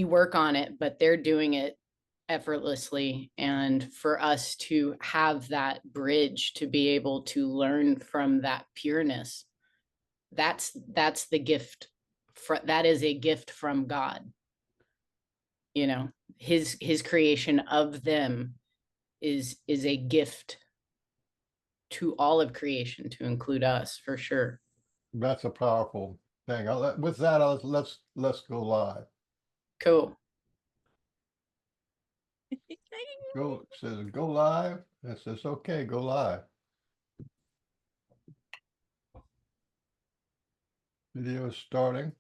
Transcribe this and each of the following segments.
we work on it, but they're doing it effortlessly. And for us to have that bridge to be able to learn from that pureness, that's the gift. That is a gift from God. You know, his creation of them is a gift to all of creation, to include us, for sure. That's a powerful thing. With that, let's go live. Cool. Go, says go live. It says okay, go live. Video is starting.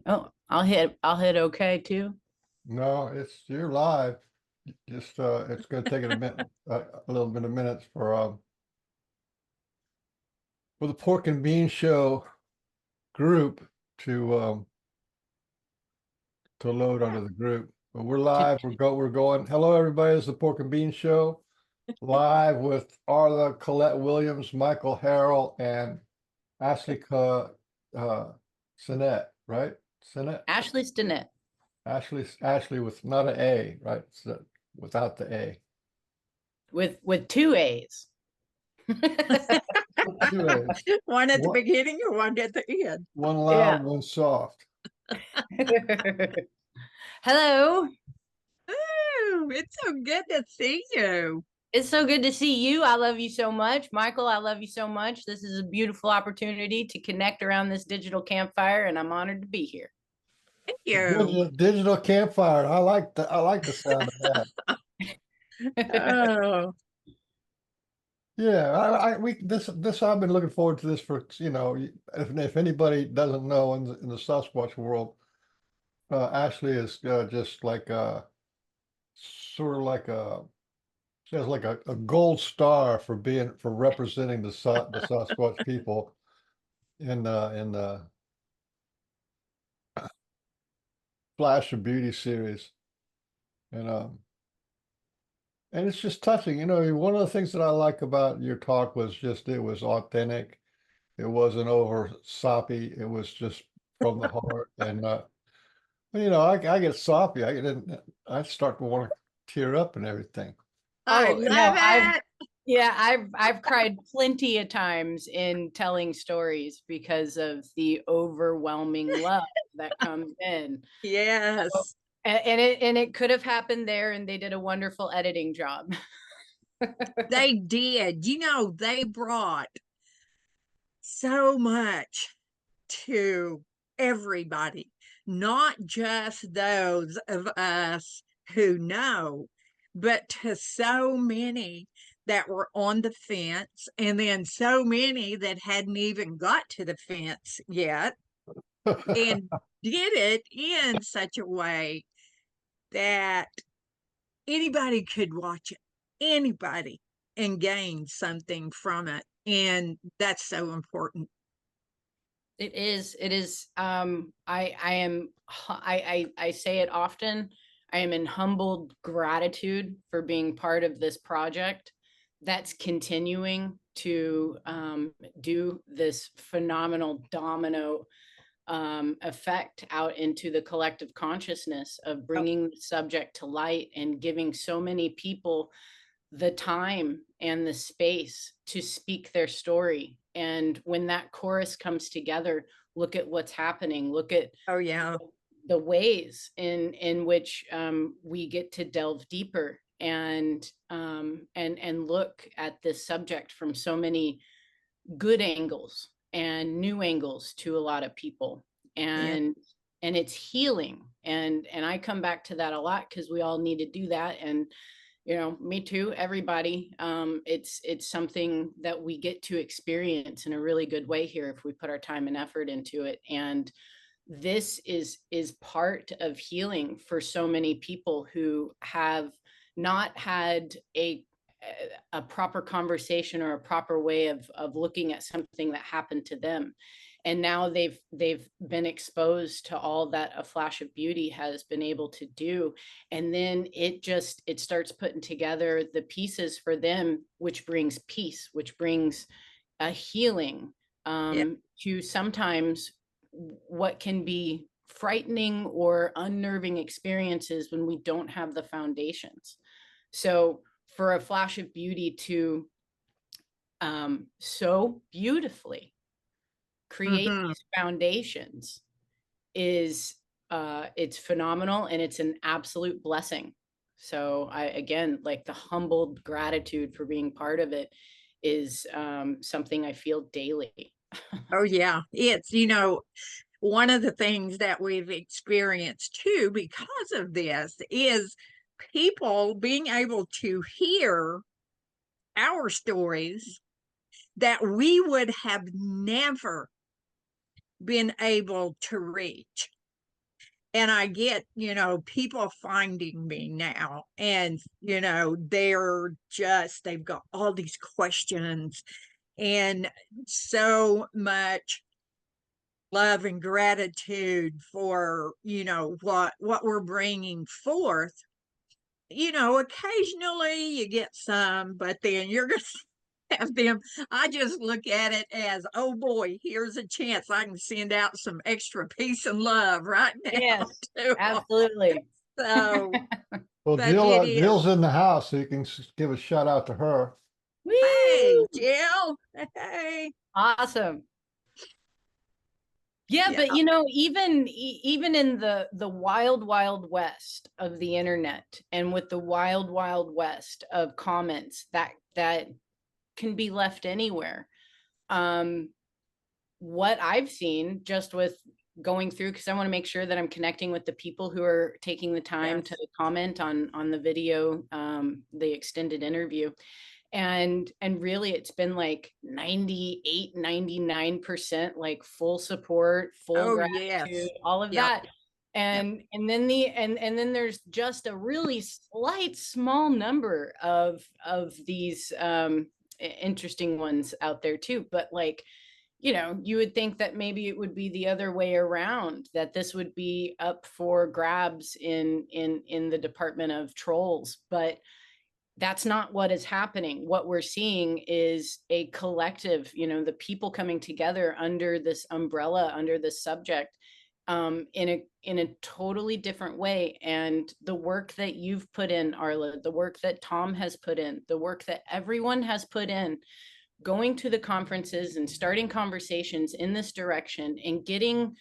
Oh, I'll hit okay too. No, you're live. Just it's going to take a minute, a little bit of minutes for the Pork and Bean Show group to load onto the group. But we're live. We're going. Hello, everybody. It's the Pork and Bean Show, live with Arla, Collett Williams, Michael Harrell, and Ashlea Stinnett, right? Stinnett? Ashlea Stinnett. Ashlea with not an A, right? So, without the A. With two A's. Two A's. One at the beginning or one at the end? One loud, one soft. Hello. Oh, it's so good to see you. It's so good to see you. I love you so much. Michael, I love you so much. This is a beautiful opportunity to connect around this digital campfire, and I'm honored to be here. Thank you. Digital campfire. I like the sound of that. Oh. Yeah, this I've been looking forward to this for, if anybody doesn't know in the Sasquatch world, Ashlea is just like sort of like she has like a gold star for representing the Sasquatch people in the Flash of Beauty series, and it's just touching. One of the things that I like about your talk was just it was authentic. It wasn't over soppy. It was just from the heart. And I get soppy. I start to want to tear up and everything. I love it. I've cried plenty of times in telling stories because of the overwhelming love that comes in. Yes. So, and it could have happened there, and they did a wonderful editing job. They did. They brought so much to everybody, not just those of us who know, but to so many that were on the fence, and then so many that hadn't even got to the fence yet, and did it in such a way that anybody could watch it, anybody, and gain something from it. And that's so important. It is. I say it often. I am in humbled gratitude for being part of this project that's continuing to do this phenomenal domino effect out into the collective consciousness of bringing the subject to light and giving so many people the time and the space to speak their story. And when that chorus comes together, look at what's happening. Look at the ways in which we get to delve deeper and look at this subject from so many good angles and new angles to a lot of people. And it's healing. And I come back to that a lot because we all need to do that. And me too, everybody. It's something that we get to experience in a really good way here if we put our time and effort into it. And this is part of healing for so many people who have not had a proper conversation or a proper way of looking at something that happened to them. And now they've been exposed to all that A Flash of Beauty has been able to do. And then it starts putting together the pieces for them, which brings peace, which brings a healing to sometimes what can be frightening or unnerving experiences when we don't have the foundations. So for a flash of beauty to so beautifully create Mhm. these foundations is it's phenomenal, and it's an absolute blessing. So I, again, like, the humbled gratitude for being part of it is something I feel daily. Oh yeah, it's, one of the things that we've experienced too because of this is people being able to hear our stories that we would have never been able to reach. And I get, people finding me now, and, they've got all these questions and so much love and gratitude for, what we're bringing forth. Occasionally you get some, but then you're going to have them. I just look at it as, oh boy, here's a chance I can send out some extra peace and love right now Yes, to 'em. absolutely. So, Well, but it is. Jill's in the house, so you can give a shout out to her. Hey, Woo! Jill. Hey. Awesome. Yeah, Yeah. but even in the wild west of the internet, and with the wild west of comments that can be left anywhere, what I've seen just with going through, because I want to make sure that I'm connecting with the people who are taking the time Yes. to comment on the video, the extended interview. And really it's been like 98-99% like full support, full Oh, gratitude, yes. all of Yep. that. Yep. And then there's just a really slight small number of these interesting ones out there too, but like, you would think that maybe it would be the other way around, that this would be up for grabs in the Department of Trolls, but that's not what is happening. What we're seeing is a collective, the people coming together under this umbrella, under this subject, in a totally different way. And the work that you've put in, Arla, the work that Tom has put in, the work that everyone has put in, going to the conferences and starting conversations in this direction and getting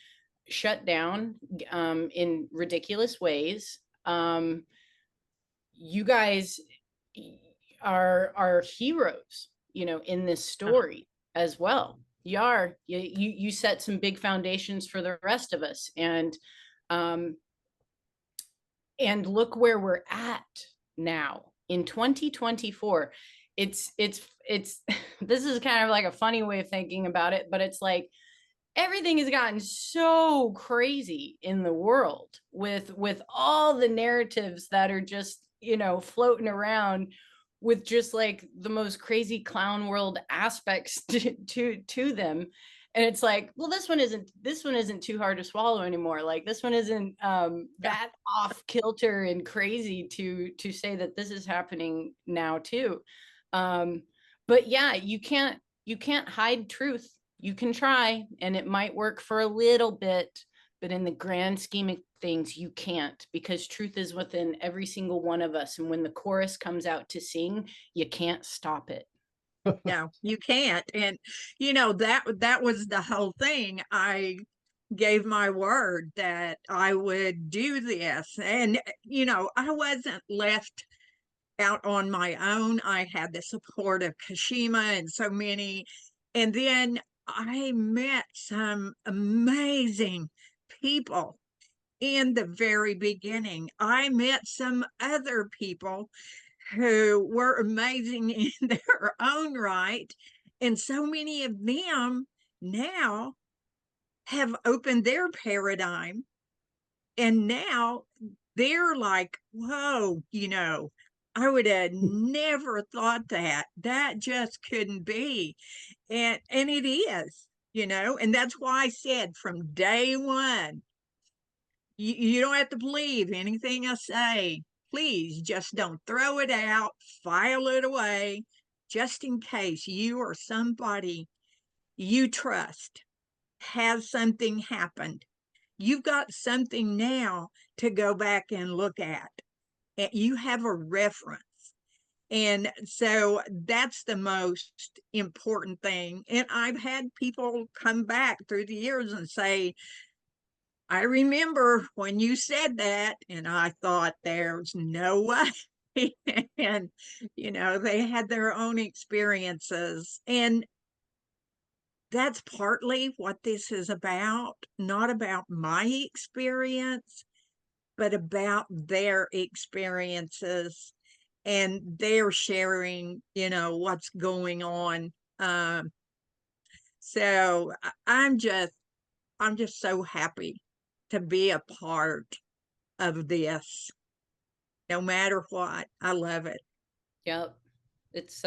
shut down in ridiculous ways. You guys are heroes, in this story as well. You set some big foundations for the rest of us, and look where we're at now in 2024. It's this is kind of like a funny way of thinking about it, but it's like everything has gotten so crazy in the world with all the narratives that are just, floating around, with just like the most crazy clown world aspects to them. And it's like, well, this one isn't too hard to swallow anymore. Like, this one isn't that off kilter and crazy to say that this is happening now too. But yeah, you can't hide truth. You can try, and it might work for a little bit, but in the grand scheme of things, you can't, because truth is within every single one of us. And when the chorus comes out to sing, you can't stop it. No, you can't. And that was the whole thing. I gave my word that I would do this. And I wasn't left out on my own. I had the support of Kashima and so many. And then I met some amazing people in the very beginning. I met some other people who were amazing in their own right. And so many of them now have opened their paradigm. And now they're like, whoa, I would have never thought that. That just couldn't be. And it is, and that's why I said from day one, you don't have to believe anything I say. Please just don't throw it out, file it away, just in case you or somebody you trust has something happened. you've got something now to go back and look at. You have a reference. And so that's the most important thing. And I've had people come back through the years and say, I remember when you said that, and I thought there's no way. And, they had their own experiences. And that's partly what this is about, not about my experience, but about their experiences, and they're sharing, what's going on. So I'm just so happy to be a part of this, no matter what. I love it. Yep. It's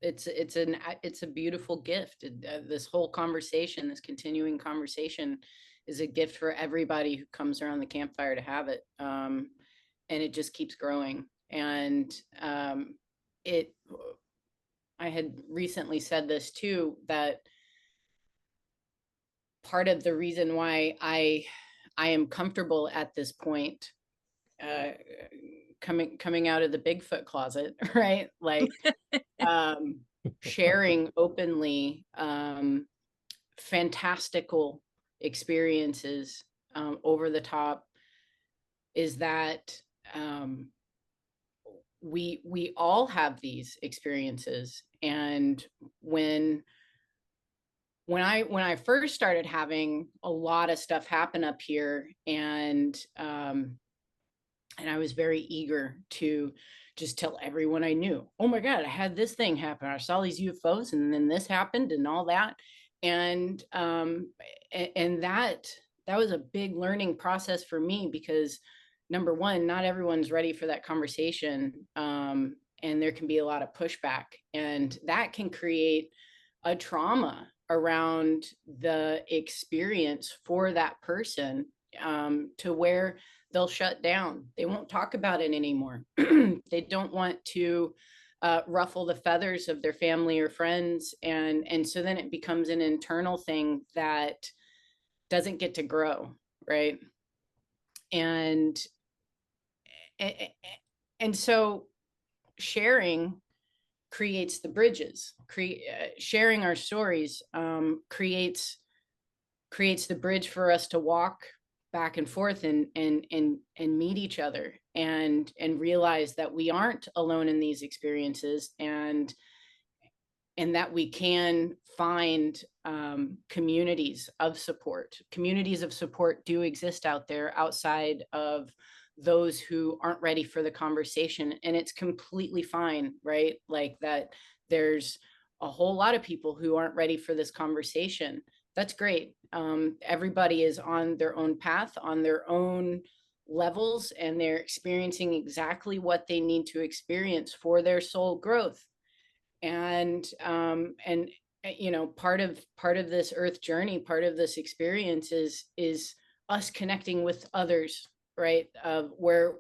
it's a beautiful gift. This whole conversation, this continuing conversation, is a gift for everybody who comes around the campfire to have it. And it just keeps growing. And it, I had recently said this too, that part of the reason why I am comfortable at this point, coming out of the Bigfoot closet, right? Like, sharing openly fantastical experiences, over the top, is that we all have these experiences. And when I first started having a lot of stuff happen up here, and I was very eager to just tell everyone I knew, oh my God, I had this thing happen. I saw these UFOs, and then this happened, and all that. And that was a big learning process for me, because number one, not everyone's ready for that conversation. And there can be a lot of pushback, and that can create a trauma around the experience for that person, to where they'll shut down. They won't talk about it anymore. They don't want to ruffle the feathers of their family or friends. And so then it becomes an internal thing that doesn't get to grow, right? And so sharing creates the bridges. Sharing our stories creates the bridge for us to walk back and forth and meet each other, and realize that we aren't alone in these experiences, and that we can find communities of support. Communities of support do exist out there, outside of those who aren't ready for the conversation. And it's completely fine, right? Like that, there's a whole lot of people who aren't ready for this conversation. That's great. Everybody is on their own path, on their own levels, and they're experiencing exactly what they need to experience for their soul growth. And part of this earth journey, part of this experience is us connecting with others, right? Where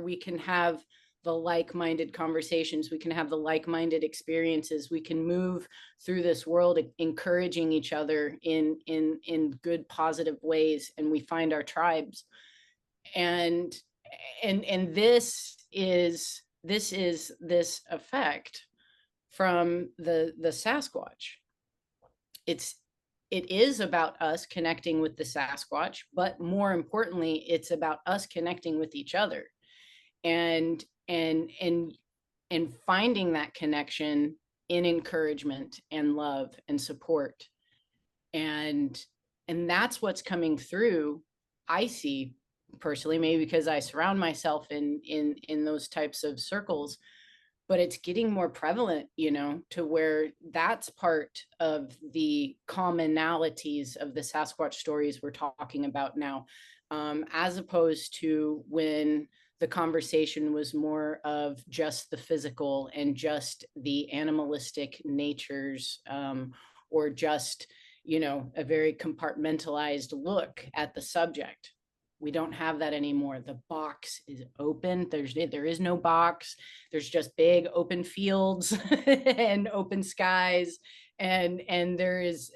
we can have the like-minded conversations, we can have the like-minded experiences, we can move through this world encouraging each other in good, positive ways, and we find our tribes. And this is this effect from the Sasquatch. It is about us connecting with the Sasquatch, but more importantly, it's about us connecting with each other, and finding that connection in encouragement and love and support. And that's what's coming through, I see personally, maybe because I surround myself in those types of circles, but it's getting more prevalent, to where that's part of the commonalities of the Sasquatch stories we're talking about now, as opposed to when the conversation was more of just the physical and just the animalistic natures, or just, a very compartmentalized look at the subject. We don't have that anymore. The box is open. There is no box. There's just big open fields and open skies. And there is,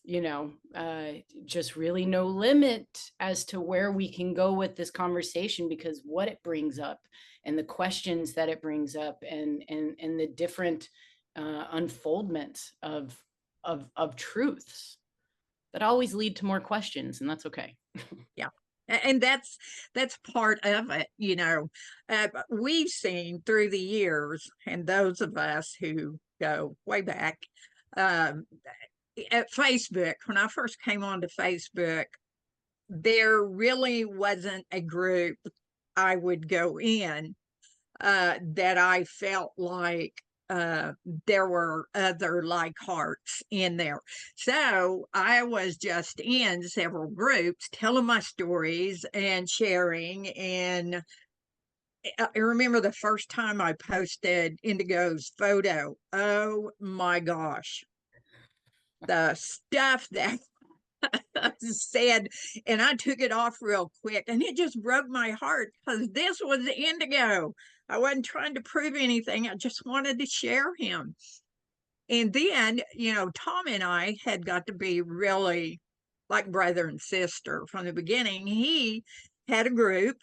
just really no limit as to where we can go with this conversation, because what it brings up and the questions that it brings up, and the different unfoldments of truths that always lead to more questions, and that's okay. Yeah. And that's part of it, we've seen through the years, and those of us who go way back, at Facebook, when I first came onto Facebook, there really wasn't a group I would go in that I felt like there were other like hearts in there. So I was just in several groups telling my stories and sharing. And I remember the first time I posted Indigo's photo. Oh my gosh. The stuff that said, and I took it off real quick, and it just broke my heart, because this was Indigo. I wasn't trying to prove anything. I just wanted to share him. And then, Tom and I had got to be really like brother and sister from the beginning. He had a group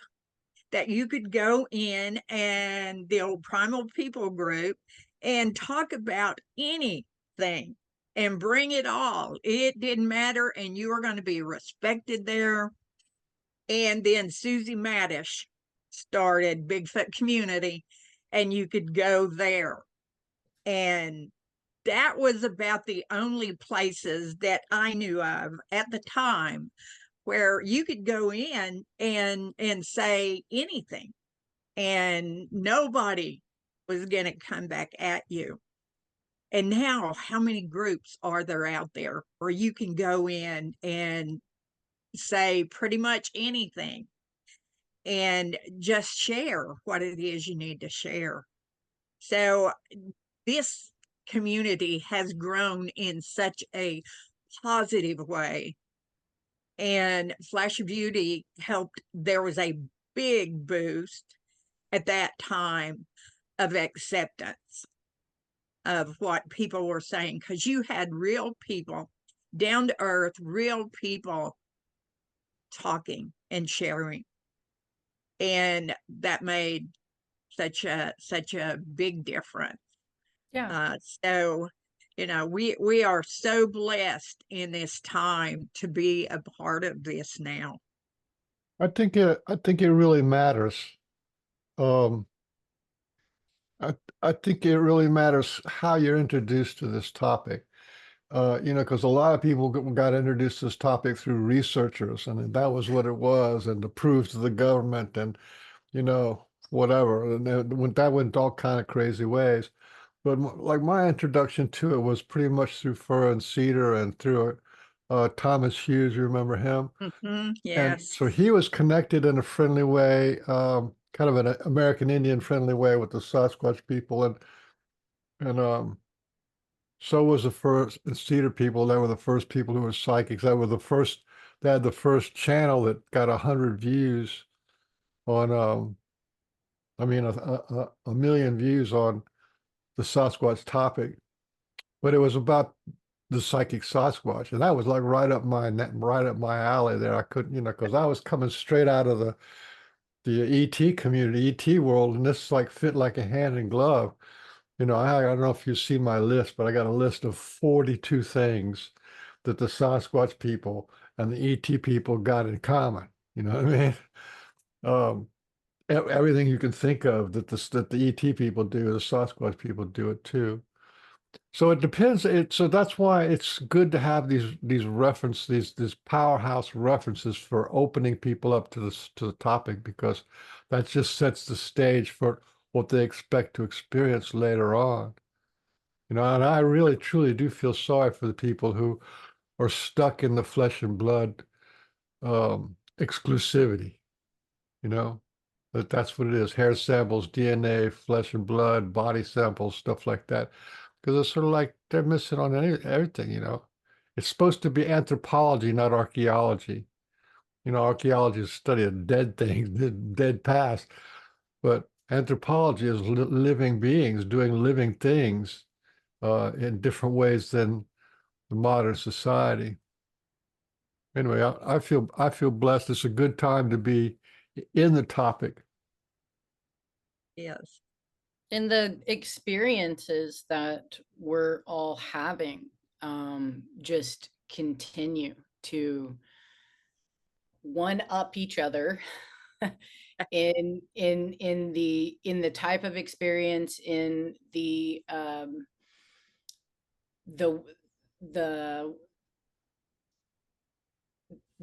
that you could go in, and the old Primal People group, and talk about anything and bring it all. It didn't matter, and you were going to be respected there. And then Susie Maddish started Bigfoot Community, and you could go there. And that was about the only places that I knew of at the time where you could go in and say anything, and nobody was going to come back at you. And now, how many groups are there out there where you can go in and say pretty much anything and just share what it is you need to share? So this community has grown in such a positive way. And Flash of Beauty helped. There was a big boost at that time of acceptance of what people were saying, because you had real people, down to earth, real people talking and sharing. And that made such a big difference. Yeah. So, we are so blessed in this time to be a part of this now. I think it really matters. Um, I think it really matters how you're introduced to this topic. Because a lot of people got introduced to this topic through researchers, and that was what it was, and to prove to the government, and whatever, and that went all kind of crazy ways. But like my introduction to it was pretty much through Fur and Cedar, and through Thomas Hughes. You remember him? And Yes. so he was connected in a friendly way, kind of an American Indian friendly way with the Sasquatch people, and so was the first Cedar people. They were the first people who were psychics. They had the first channel that got 100 views on, I mean, a million views on the Sasquatch topic. But it was about the psychic Sasquatch, and that was like right up my alley there. I couldn't, because I was coming straight out of the ET community, ET world, and this like fit like a hand in glove. I don't know if you see my list, but I got a list of 42 things that the Sasquatch people and the ET people got in common. You know what I mean? Um, everything you can think of that the ET people do, the Sasquatch people do it too. So it depends. So that's why it's good to have these these powerhouse references for opening people up to the topic, because that just sets the stage for what they expect to experience later on. And I really truly do feel sorry for the people who are stuck in the flesh and blood exclusivity. That's what it is: hair samples, DNA, flesh and blood, body samples, stuff like that. Because it's sort of like they're missing on everything. It's supposed to be anthropology, not archaeology. Archaeology is a study of dead things, dead past, but anthropology is living beings doing living things in different ways than the modern society. Anyway, I feel blessed. It's a good time to be in the topic. Yes. And the experiences that we're all having just continue to one up each other in the type of experience, in the the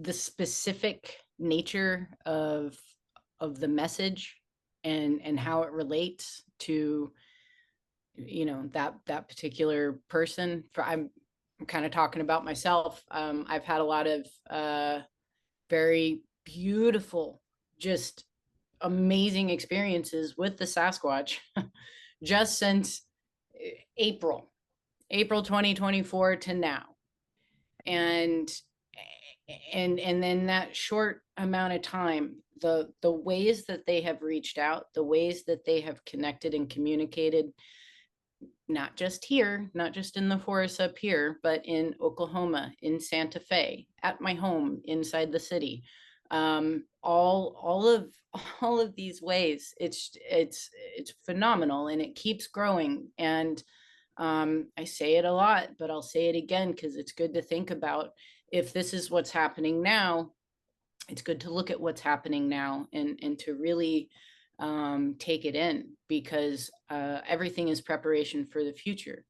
the specific nature of the message and how it relates to that particular person. I'm kind of talking about myself. I've had a lot of very beautiful, just amazing experiences with the Sasquatch just since April 2024 to now. And then that short amount of time, the ways that they have reached out, the ways that they have connected and communicated, not just here, not just in the forests up here, but in Oklahoma, in Santa Fe, at my home inside the city. All of these ways, it's phenomenal, and it keeps growing. And I say it a lot, but I'll say it again because it's good to think about. If this is what's happening now, it's good to look at what's happening now and to really take it in, because everything is preparation for the future.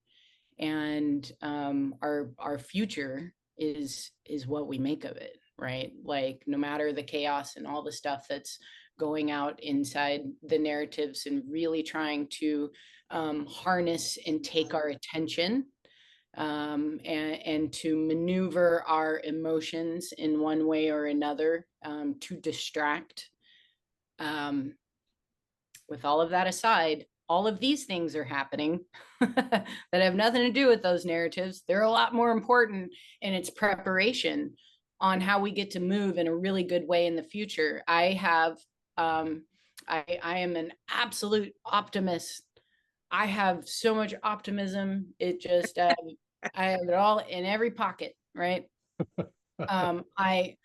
And our future is what we make of it, right? Like, no matter the chaos and all the stuff that's going out inside the narratives, and really trying to harness and take our attention, and to maneuver our emotions in one way or another, to distract. With all of that aside, all of these things are happening that have nothing to do with those narratives. They're a lot more important, and it's preparation on how we get to move in a really good way in the future. I am an absolute optimist. I have so much optimism. It just, I have it all in every pocket, right? I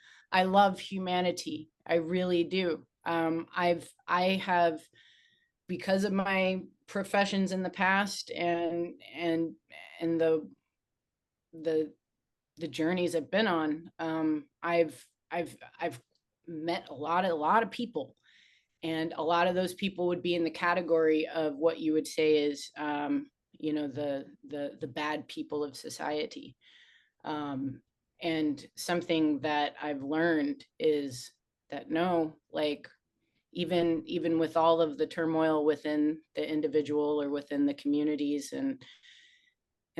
love humanity. I really do. I have, because of my professions in the past, and the journeys I've been on, I've met a lot of people, and a lot of those people would be in the category of what you would say is the bad people of society. And something that I've learned is that, no, like, even with all of the turmoil within the individual or within the communities, and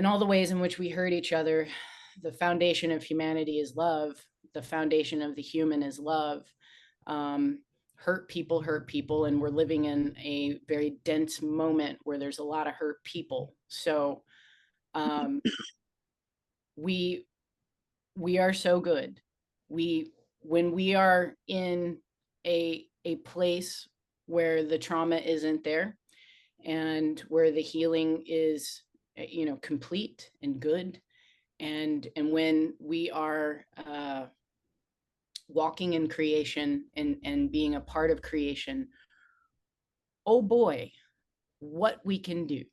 all the ways in which we hurt each other, the foundation of humanity is love. The foundation of the human is love. Hurt people, and we're living in a very dense moment where there's a lot of hurt people. So we are so good. When we are in a place where the trauma isn't there, and where the healing is complete and good, and when we are walking in creation and being a part of creation, oh boy, what we can do,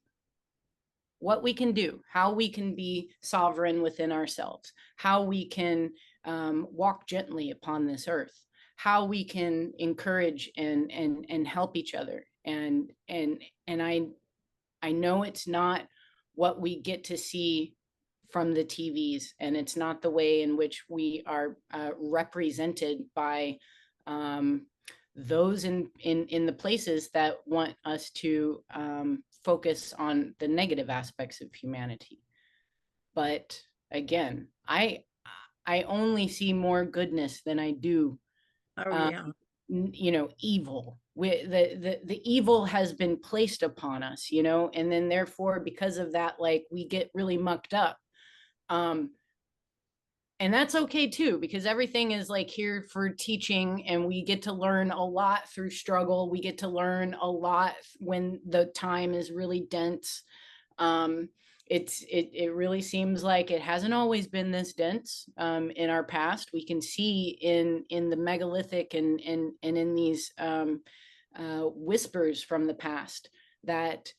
how we can be sovereign within ourselves, how we can walk gently upon this earth, how we can encourage and help each other. And I know it's not what we get to see from the TVs, and it's not the way in which we are represented by those in the places that want us to focus on the negative aspects of humanity. But again, I only see more goodness than I do evil. The evil has been placed upon us, and then therefore, because of that, like, we get really mucked up. And that's okay too, because everything is like here for teaching, and we get to learn a lot through struggle. We get to learn a lot when the time is really dense. it really seems like it hasn't always been this dense in our past. We can see in the megalithic and in these whispers from the past that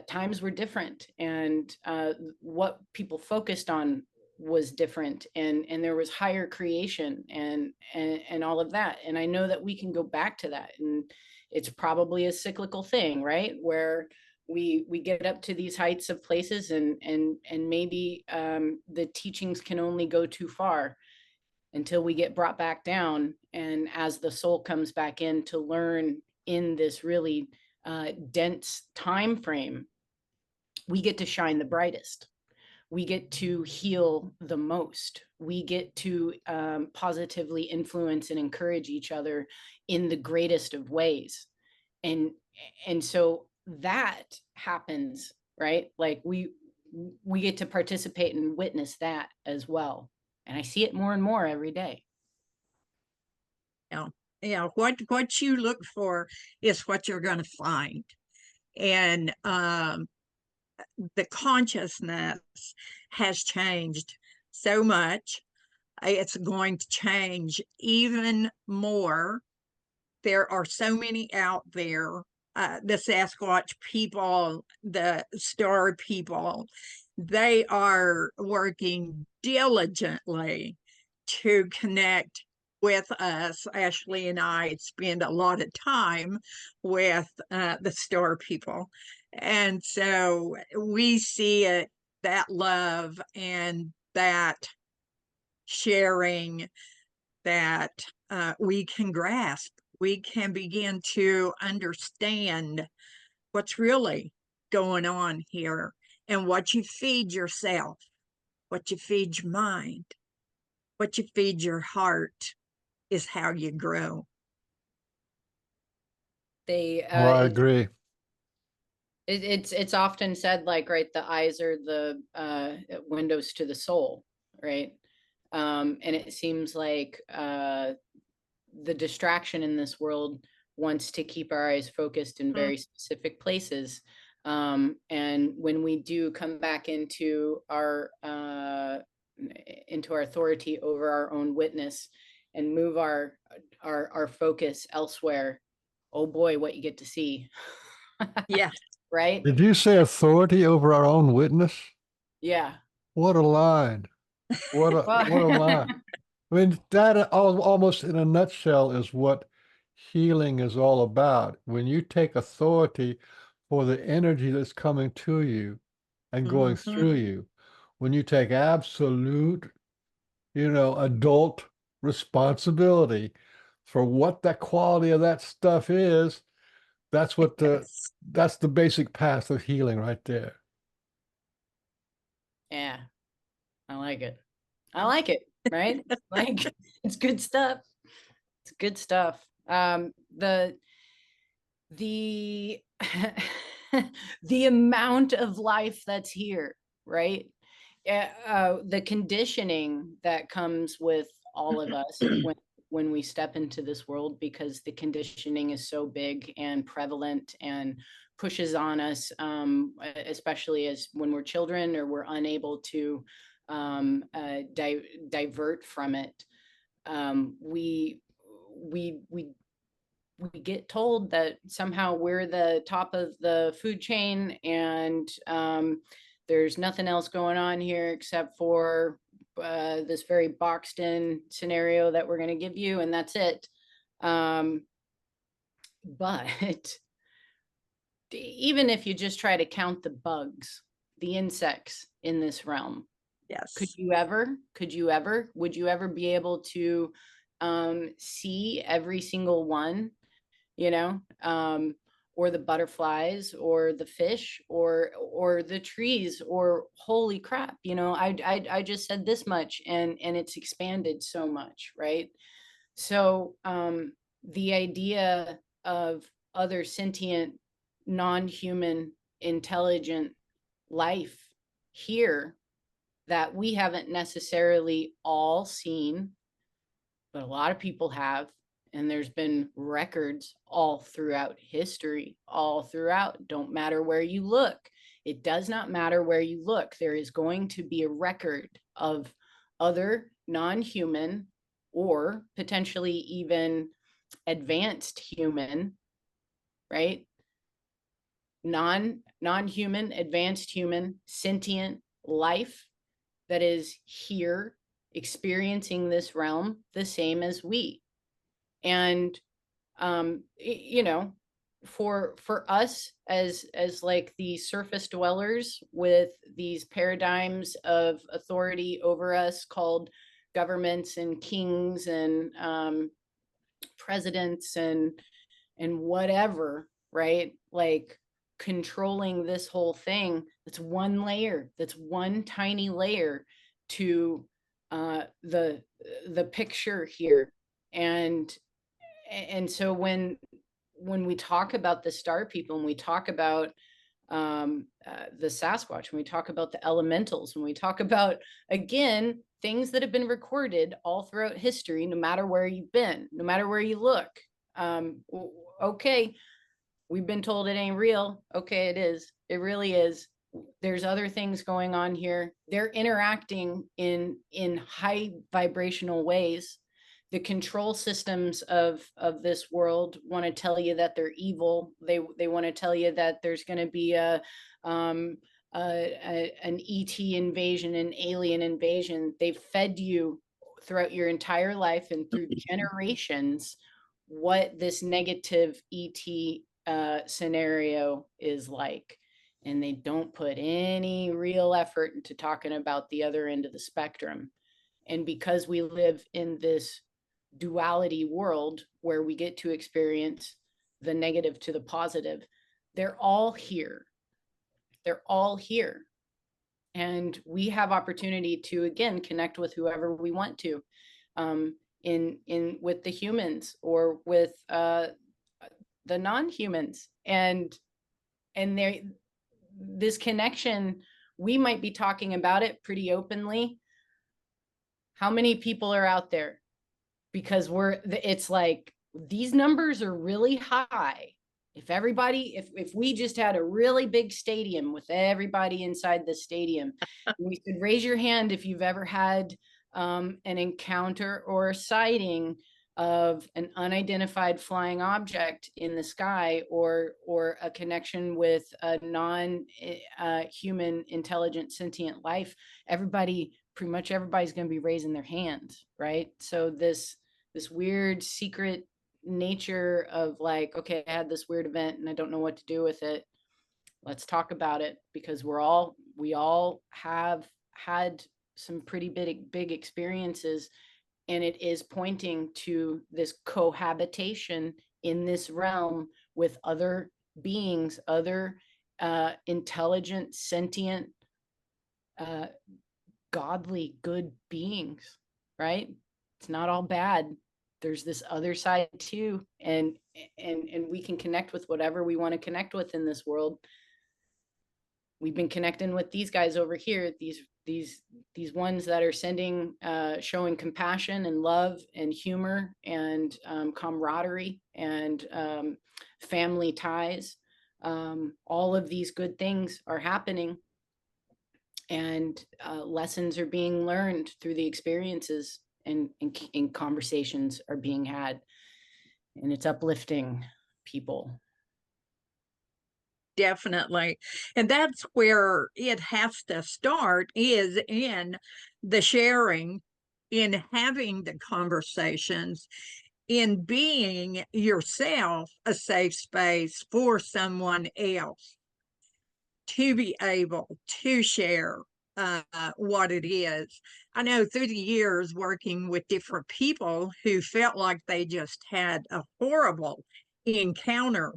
times were different, and what people focused on was different, and there was higher creation and all of that. And I know that we can go back to that, and it's probably a cyclical thing, right? Where we get up to these heights of places, and maybe the teachings can only go too far until we get brought back down, and as the soul comes back in to learn in this really dense time frame, we get to shine the brightest, we get to heal the most, we get to positively influence and encourage each other in the greatest of ways. And so that happens, right? Like we get to participate and witness that as well, and I see it more and more every day. Yeah, what you look for is what you're going to find. And the consciousness has changed so much. It's going to change even more. There are so many out there, the Sasquatch people, the star people, they are working diligently to connect with us. Ashlea and I spend a lot of time with the star people. And so we see it, that love and that sharing that we can grasp. We can begin to understand what's really going on here, and what you feed yourself, what you feed your mind, what you feed your heart is how you grow. They I agree. it's often said, like, right, the eyes are the windows to the soul, right? And it seems like the distraction in this world wants to keep our eyes focused in very specific places. And when we do come back into our authority over our own witness and move our focus elsewhere, oh boy, what you get to see. Yeah. Right? Did you say authority over our own witness? Yeah. What a line. What a line. I mean, that almost in a nutshell is what healing is all about. When you take authority for the energy that's coming to you and going through you, when you take absolute, adult responsibility for what that quality of that stuff is, that's what that's the basic path of healing right there. Yeah. I like it. I like it, right? Like, it's good stuff. It's good stuff. The the amount of life that's here, right? The conditioning that comes with all of us when we step into this world, because the conditioning is so big and prevalent and pushes on us, especially as when we're children or we're unable to divert from it. We get told that somehow we're the top of the food chain, and there's nothing else going on here except for this very boxed in scenario that we're going to give you, and that's it. But even if you just try to count the bugs, the insects in this realm, yes, would you ever be able to see every single one, or the butterflies or the fish or the trees, or holy crap, I just said this much, and it's expanded so much, right? So the idea of other sentient, non-human, intelligent life here that we haven't necessarily all seen, but a lot of people have, and there's been records all throughout history, all throughout, don't matter where you look. It does not matter where you look. There is going to be a record of other non-human or potentially even advanced human, right? Non-human, advanced human, sentient life that is here experiencing this realm the same as we. And you know, for us as like the surface dwellers with these paradigms of authority over us called governments and kings and presidents and whatever, right? Like controlling this whole thing, that's one layer, that's one tiny layer to the picture here. And so when we talk about the star people and we talk about the Sasquatch, when we talk about the elementals, when we talk about, again, things that have been recorded all throughout history, no matter where you've been, no matter where you look, okay, we've been told it ain't real. Okay, it is. It really is. There's other things going on here. They're interacting in high vibrational ways. The control systems of this world want to tell you that they're evil. They want to tell you that there's going to be an ET invasion, an alien invasion. They've fed you throughout your entire life and through generations what this negative ET scenario is like. And they don't put any real effort into talking about the other end of the spectrum. And because we live in this duality world where we get to experience the negative to the positive, they're all here. They're all here. And we have opportunity to, again, connect with whoever we want to, in with the humans or with the non-humans. And this connection, we might be talking about it pretty openly. How many people are out there? Because it's like, these numbers are really high. If everybody, if we just had a really big stadium with everybody inside the stadium, we could raise your hand if you've ever had an encounter or a sighting of an unidentified flying object in the sky, or a connection with a non-human intelligent sentient life. Pretty much everybody's going to be raising their hands, right? So this weird secret nature of like, okay, I had this weird event and I don't know what to do with it. Let's talk about it, because we all have had some pretty big experiences, and it is pointing to this cohabitation in this realm with other beings, other intelligent, sentient, godly, good beings, right? It's not all bad. There's this other side too, and we can connect with whatever we want to connect with in this world. We've been connecting with these guys over here, these ones that are showing compassion and love and humor and camaraderie and family ties. All of these good things are happening, and lessons are being learned through the experiences, and conversations are being had, and it's uplifting people. Definitely. And that's where it has to start, is in the sharing, in having the conversations, in being yourself a safe space for someone else to be able to share what it is. I know through the years working with different people who felt like they just had a horrible encounter,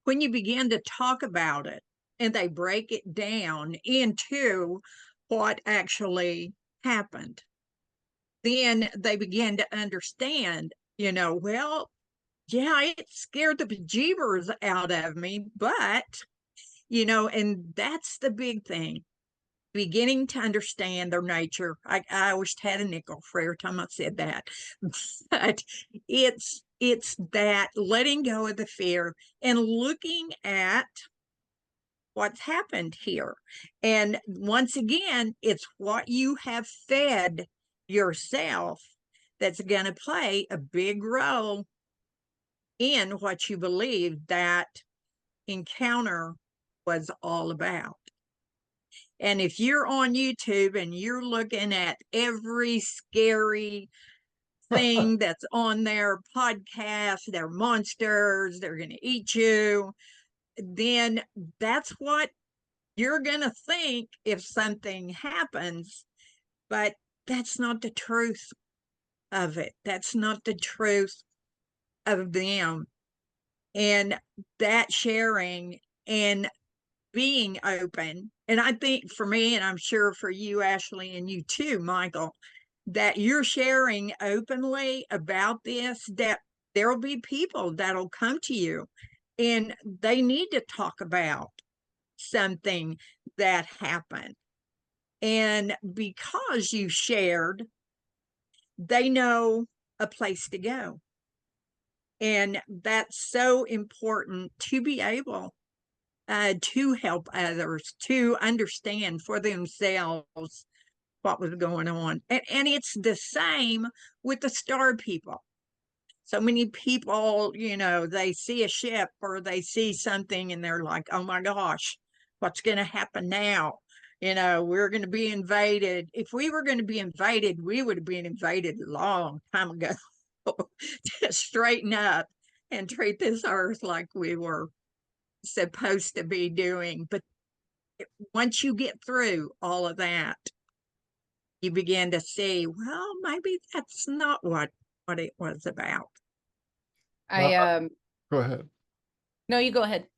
when you begin to talk about it and they break it down into what actually happened, then they begin to understand, well, yeah, it scared the bejeebers out of me, but, and that's the big thing, beginning to understand their nature. I always had a nickel for every time I said that, but it's that letting go of the fear and looking at what's happened here. And once again, it's what you have fed yourself that's going to play a big role in what you believe that encounter was all about. And if you're on YouTube and you're looking at every scary thing that's on their podcast, they're monsters, they're going to eat you, then that's what you're going to think if something happens. But that's not the truth of it. That's not the truth of them. And that sharing and being open, and I think for me, and I'm sure for you, Ashley, and you too, Michael, that you're sharing openly about this, that there'll be people that'll come to you and they need to talk about something that happened. And because you shared, they know a place to go. And that's so important to be able to help others to understand for themselves what was going on. And it's the same with the star people. So many people, you know, they see a ship or they see something and they're like, oh my gosh, what's going to happen now? You know, we're going to be invaded. If we were going to be invaded, we would have been invaded a long time ago. To straighten up and treat this earth like we were supposed to be doing. But once you get through all of that, you begin to see, well, maybe that's not what it was about. Go ahead. No, you go ahead.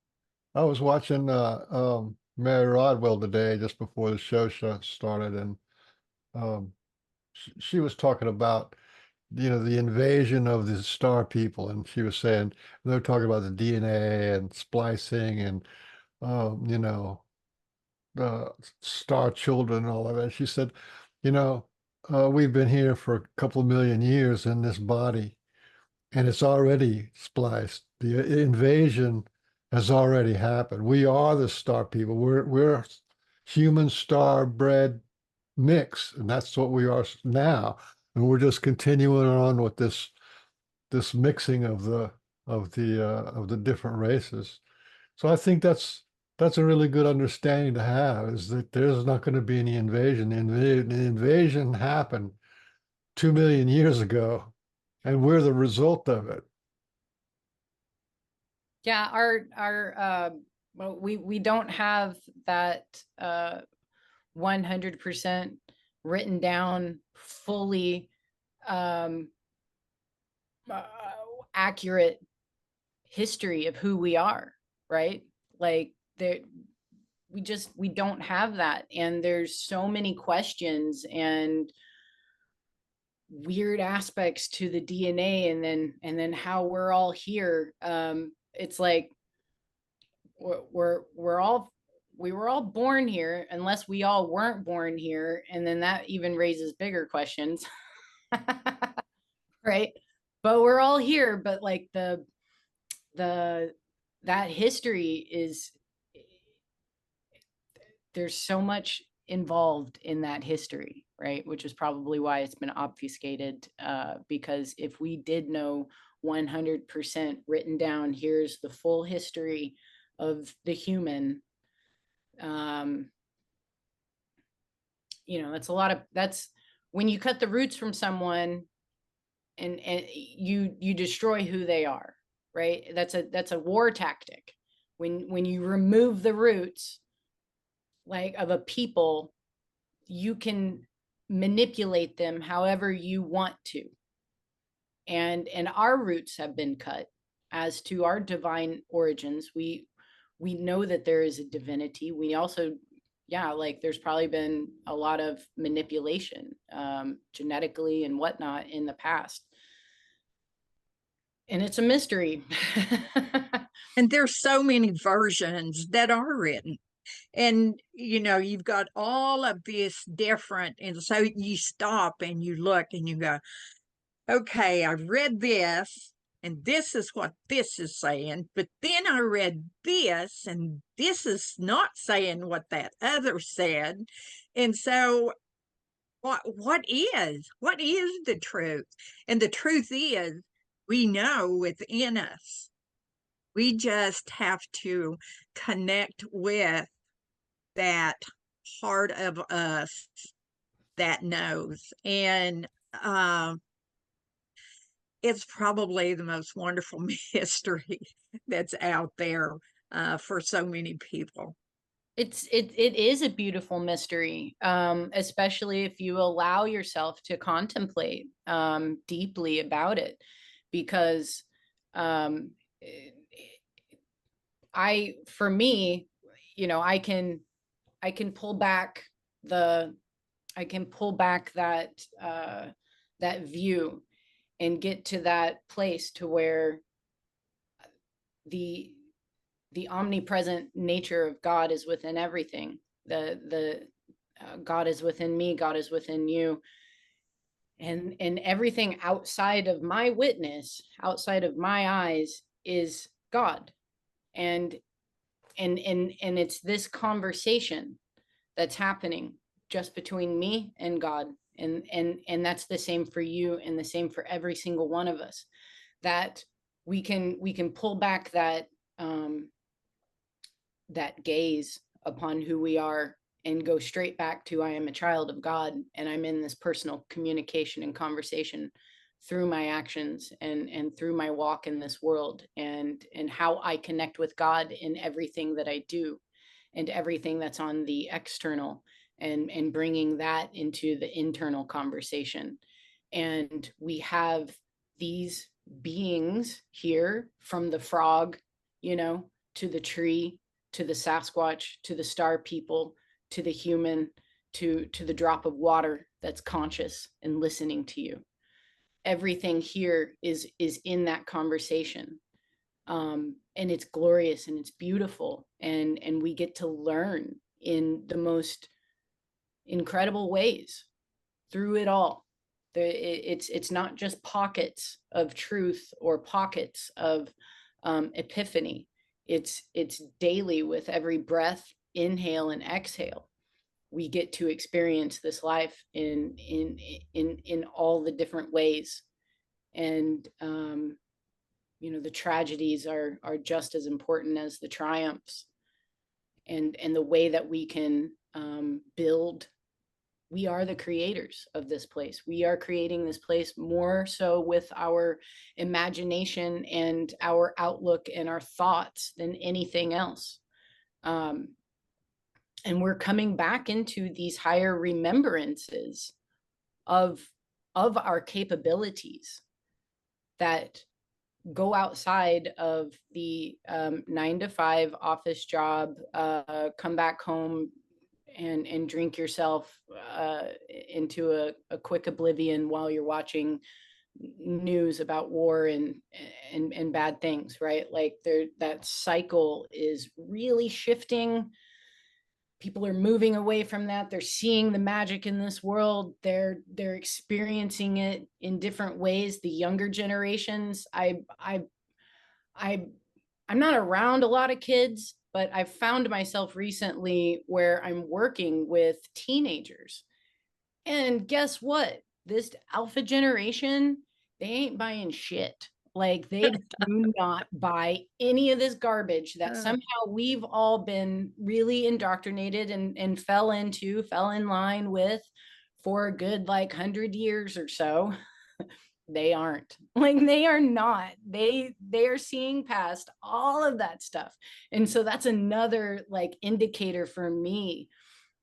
I was watching Mary Rodwell today just before the show started, and she was talking about, you know, the invasion of the star people, and she was saying they're talking about the DNA and splicing and you know, the star children and all of that. She said, you know, we've been here for a couple of million years in this body, and it's already spliced. The invasion has already happened. We are the star people. We're human star bred mix, and that's what we are now. And we're just continuing on with this mixing of the different races. So I think that's a really good understanding to have, is that there's not going to be any invasion. The invasion happened 2 million years ago, and we're the result of it. Yeah, well, we don't have that 100% written down fully accurate history of who we are, right? Like we don't have that, and there's so many questions and weird aspects to the DNA, and then how we're all here. It's like we were all born here, unless we all weren't born here, and then that even raises bigger questions. Right? But we're all here, but like that history is, there's so much involved in that history, right? Which is probably why it's been obfuscated, because if we did know 100% written down, here's the full history of the human, you know, that's when you cut the roots from someone, and you destroy who they are, right? That's a war tactic. When you remove the roots, like, of a people, you can manipulate them however you want to. And our roots have been cut as to our divine origins. We know that there is a divinity. We also, yeah, like, there's probably been a lot of manipulation, genetically and whatnot in the past. And it's a mystery. And there's so many versions that are written. And, you know, you've got all of this different. And so you stop and you look and you go, okay, I've read this. and this is what this is saying. But then I read this, and this is not saying what that other said. And so what is the truth? And the truth is, we know within us. We just have to connect with that part of us that knows. And it's probably the most wonderful mystery that's out there for so many people. It is a beautiful mystery, especially if you allow yourself to contemplate deeply about it, because for me, you know, I can pull back that that view and get to that place to where the omnipresent nature of God is within everything. God is within me, God is within you, and everything outside of my witness, outside of my eyes, is God. And it's this conversation that's happening just between me and God. And that's the same for you, and the same for every single one of us, that we can pull back that that gaze upon who we are and go straight back to, I am a child of God, and I'm in this personal communication and conversation through my actions and through my walk in this world, and how I connect with God in everything that I do and everything that's on the external, and bringing that into the internal conversation. And we have these beings here, from the frog, you know, to the tree, to the Sasquatch, to the star people, to the human, to the drop of water that's conscious and listening to you. Everything here is in that conversation. And it's glorious and it's beautiful, and we get to learn in the most incredible ways through it all. It's not just pockets of truth or pockets of epiphany. It's daily. With every breath, inhale and exhale, we get to experience this life in all the different ways. And you know, the tragedies are just as important as the triumphs. And the way that we can build. We are the creators of this place. We are creating this place more so with our imagination and our outlook and our thoughts than anything else. And we're coming back into these higher remembrances of our capabilities that go outside of the 9-to-5 office job, come back home and drink yourself into a quick oblivion while you're watching news about war and bad things, right? Like that cycle is really shifting. People are moving away from that. They're seeing the magic in this world. They're experiencing it in different ways. The younger generations, I'm not around a lot of kids, but I've found myself recently where I'm working with teenagers. And guess what? This alpha generation, they ain't buying shit. Like, they do not buy any of this garbage that somehow we've all been really indoctrinated and fell in line with for a good 100 years or so. They aren't. They are not. They are seeing past all of that stuff. And so that's another indicator for me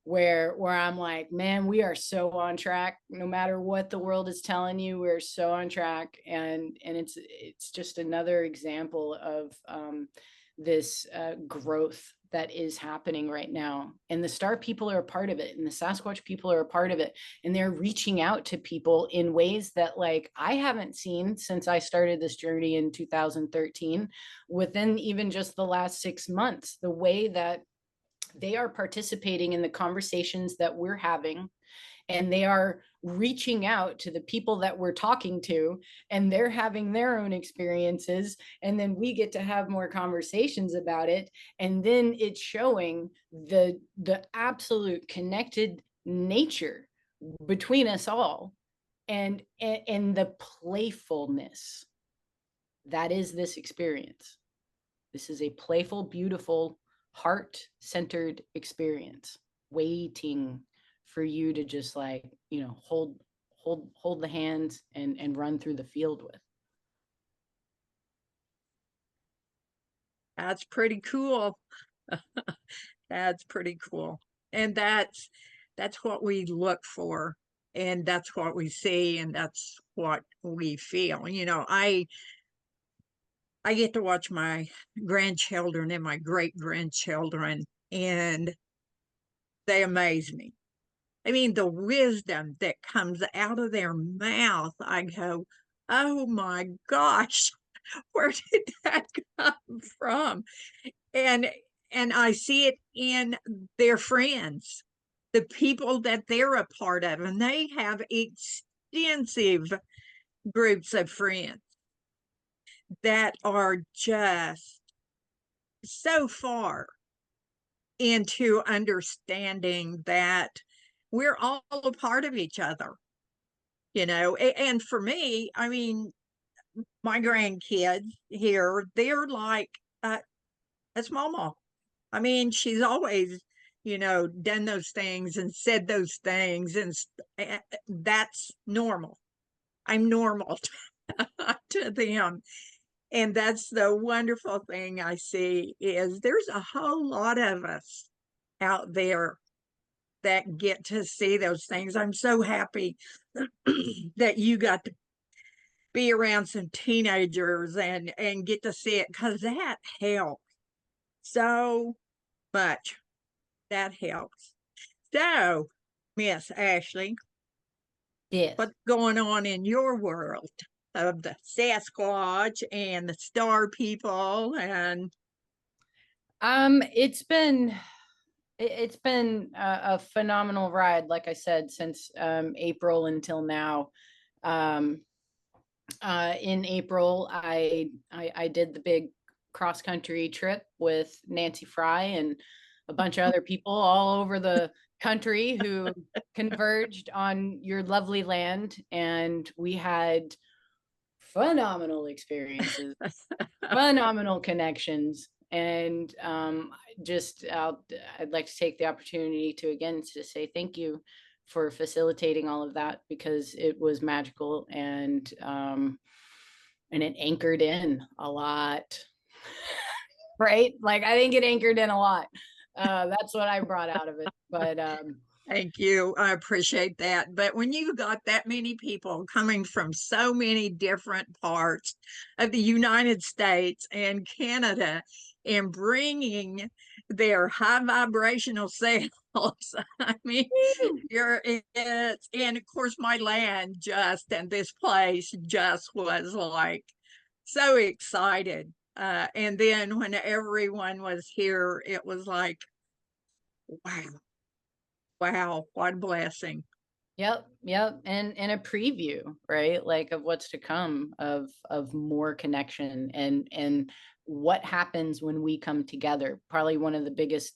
where I'm like, man, we are so on track. No matter what the world is telling you, we're so on track. And it's just another example of this growth that is happening right now. And the star people are a part of it, and the Sasquatch people are a part of it, and they're reaching out to people in ways that I haven't seen since I started this journey in 2013. Within even just the last 6 months, the way that they are participating in the conversations that we're having, and they are reaching out to the people that we're talking to, and they're having their own experiences, and then we get to have more conversations about it, and then it's showing the absolute connected nature between us all, and the playfulness that is this experience. This is a playful, beautiful, heart-centered experience, waiting for you to just, like, you know, hold the hands and run through the field with. That's pretty cool. That's pretty cool. And that's what we look for, and that's what we see, and that's what we feel. You know, I get to watch my grandchildren and my great grandchildren, and they amaze me. I mean, the wisdom that comes out of their mouth, I go, oh my gosh, where did that come from? And I see it in their friends, the people that they're a part of, and they have extensive groups of friends that are just so far into understanding that we're all a part of each other, you know. And for me, I mean, my grandkids here, they're like that's mama. I mean, she's always, you know, done those things and said those things, and that's normal. I'm normal to them. And that's the wonderful thing I see, is there's a whole lot of us out there that get to see those things. I'm so happy that you got to be around some teenagers and get to see it, because that helps so much. That helps. So, Miss Ashley, Yes. what's going on in your world of the Sasquatch and the star people? And It's been a phenomenal ride, like I said, since April until now. In April, I did the big cross country trip with Nancy Fry and a bunch of other people all over the country who converged on your lovely land, and we had phenomenal experiences, phenomenal connections, and I'd like to take the opportunity to again to say thank you for facilitating all of that, because it was magical, and it anchored in a lot. Right? Like, I think it anchored in a lot. That's what I brought out of it. But thank you. I appreciate that. But when you got that many people coming from so many different parts of the United States and Canada, and bringing their high vibrational selves, I mean, and of course, my land and this place just was like so excited. And then when everyone was here, it was like, wow, what a blessing. Yep, and a preview, right? Like, of what's to come, of more connection, and what happens when we come together. Probably one of the biggest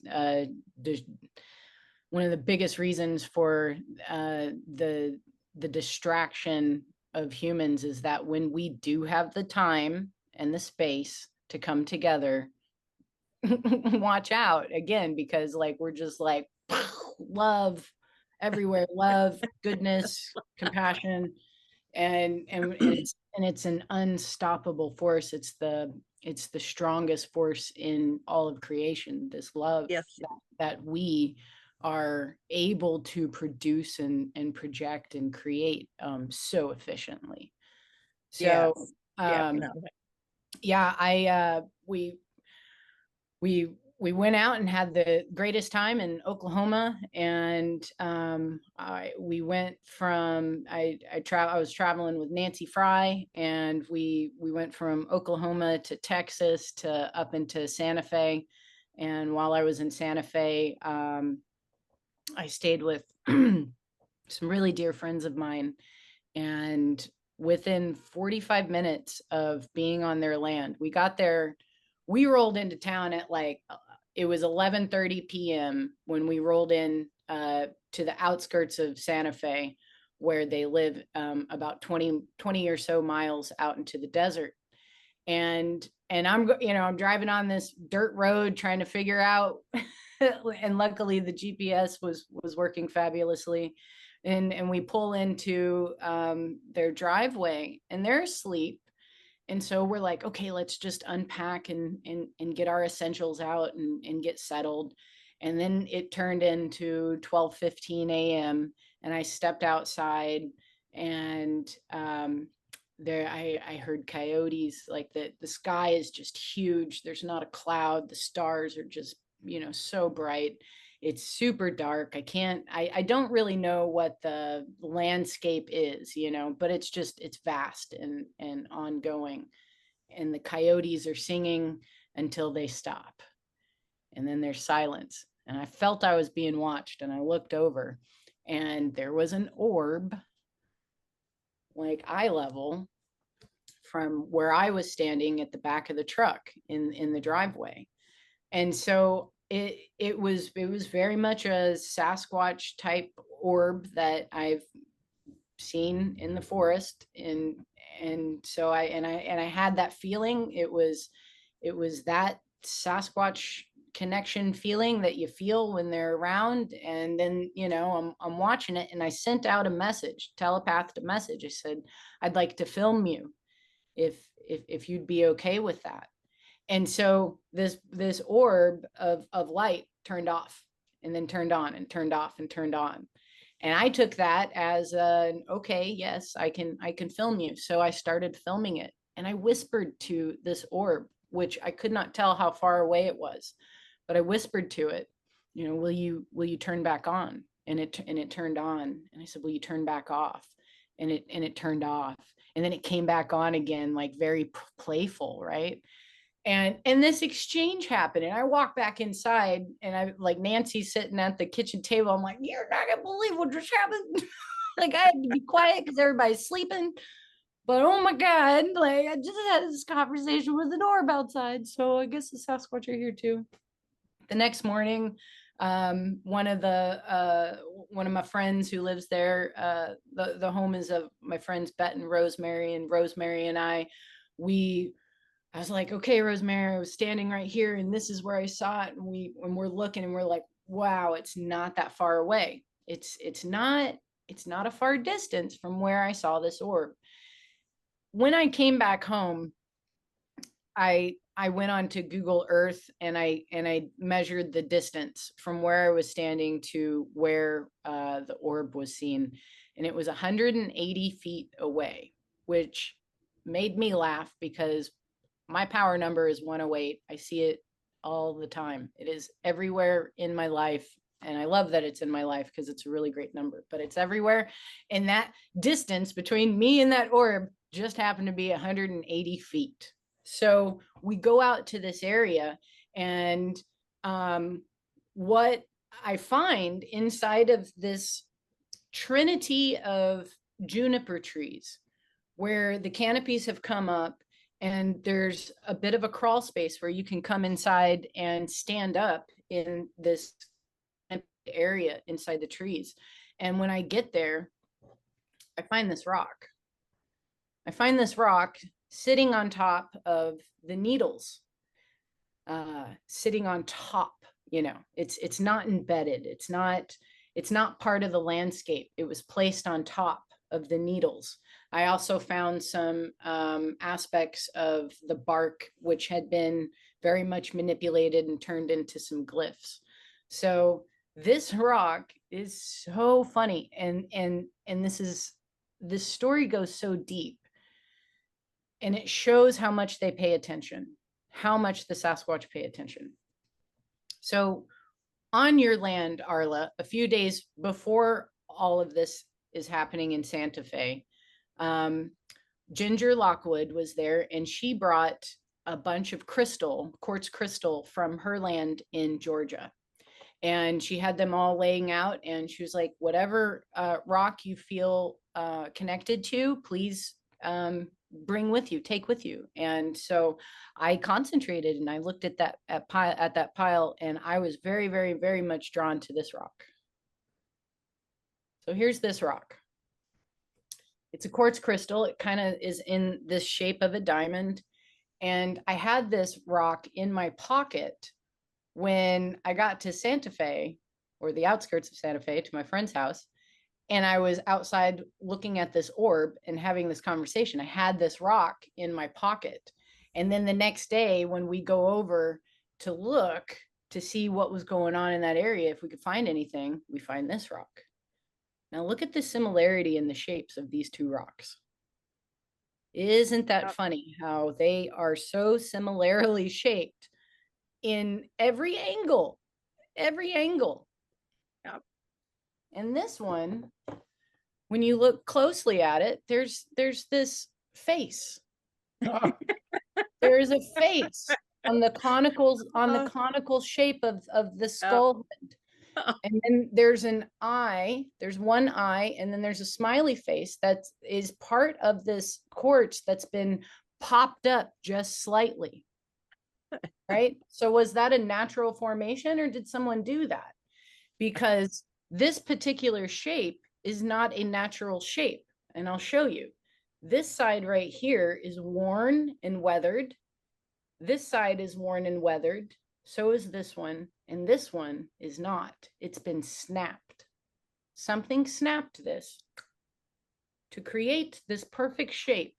reasons for the distraction of humans is that when we do have the time and the space to come together, watch out again, because like we're just like love everywhere, love, goodness, compassion, and it's an unstoppable force. It's the strongest force in all of creation, this love. Yes. that we are able to produce and project and create so efficiently. So Yes, yeah, we went out and had the greatest time in Oklahoma, and we went from I was traveling with Nancy Fry, and we went from Oklahoma to Texas to up into Santa Fe, And while I was in Santa Fe, I stayed with some really dear friends of mine. And within 45 minutes of being on their land, we got there. We rolled into town at like, it was 11:30 p.m. when we rolled in to the outskirts of Santa Fe, where they live, about 20 or so miles out into the desert. And I'm driving on this dirt road trying to figure out and luckily the GPS was working fabulously. And we pull into their driveway and they're asleep. And so we're like, okay, let's just unpack and get our essentials out and get settled. And then it turned into 12:15 a.m. and I stepped outside, and there I heard coyotes. Like the sky is just huge. There's not a cloud. The stars are just, so bright. It's super dark. I don't really know what the landscape is, but it's vast and ongoing. And the coyotes are singing until they stop. And then there's silence. And I felt I was being watched, and I looked over and there was an orb like eye level from where I was standing at the back of the truck in the driveway. And so it was very much a Sasquatch type orb that I've seen in the forest. And so I had that feeling. It was that Sasquatch connection feeling that you feel when they're around. And then I'm watching it, and I sent out a message, telepathed a message. I said, I'd like to film you if you'd be okay with that. And so this orb of light turned off and then turned on and turned off and turned on. And I took that as an okay, yes, I can film you. So I started filming it, and I whispered to this orb, which I could not tell how far away it was, but I whispered to it, will you turn back on? And it turned on. And I said, will you turn back off? And it turned off. And then it came back on again, like very playful, right? And this exchange happened, and I walked back inside, and I like Nancy's sitting at the kitchen table. I'm like, you're not gonna believe what just happened. Like I had to be quiet because everybody's sleeping. But oh my God, like I just had this conversation with an orb outside. So I guess the Sasquatch are here too. The next morning, one of my friends who lives there, the home is of my friends Bet and Rosemary, and Rosemary and I was like, okay, Rosemary, I was standing right here, and this is where I saw it. And we're looking, and we're like, wow, it's not that far away. It's not a far distance from where I saw this orb. When I came back home, I went on to Google Earth, and I measured the distance from where I was standing to where the orb was seen, and it was 180 feet away, which made me laugh because my power number is 108. I see it all the time. It is everywhere in my life. And I love that it's in my life because it's a really great number, but it's everywhere. And that distance between me and that orb just happened to be 180 feet. So we go out to this area, and what I find inside of this trinity of juniper trees, where the canopies have come up, and there's a bit of a crawl space where you can come inside and stand up in this area inside the trees. And when I get there, I find this rock. Sitting on top of the needles, sitting on top. It's not embedded. It's not part of the landscape. It was placed on top of the needles. I also found some aspects of the bark, which had been very much manipulated and turned into some glyphs. So this rock is so funny. And this story goes so deep, and it shows how much they pay attention, how much the Sasquatch pay attention. So on your land, Arla, a few days before all of this is happening in Santa Fe, Ginger Lockwood was there, and she brought a bunch of quartz crystal from her land in Georgia. And she had them all laying out, and she was like, whatever rock you feel connected to, please bring with you, take with you. And so I concentrated and I looked at that pile, and I was very, very, very much drawn to this rock. So here's this rock. It's a quartz crystal. It kind of is in this shape of a diamond. And I had this rock in my pocket when I got to Santa Fe, or the outskirts of Santa Fe, to my friend's house. And I was outside looking at this orb and having this conversation. I had this rock in my pocket. And then the next day, when we go over to look to see what was going on in that area, if we could find anything, we find this rock. Now look at the similarity in the shapes of these two rocks. Isn't that funny how they are so similarly shaped in every angle, every angle? Yep. And this one, when you look closely at it, there's this face. There is a face on the conical shape of the skull head. And then there's an eye, there's one eye, and then there's a smiley face that is part of this quartz that's been popped up just slightly. Right? So was that a natural formation, or did someone do that? Because this particular shape is not a natural shape. And I'll show you. This side right here is worn and weathered. This side is worn and weathered. So is this one. And this one is not. It's been snapped. Something snapped this to create this perfect shape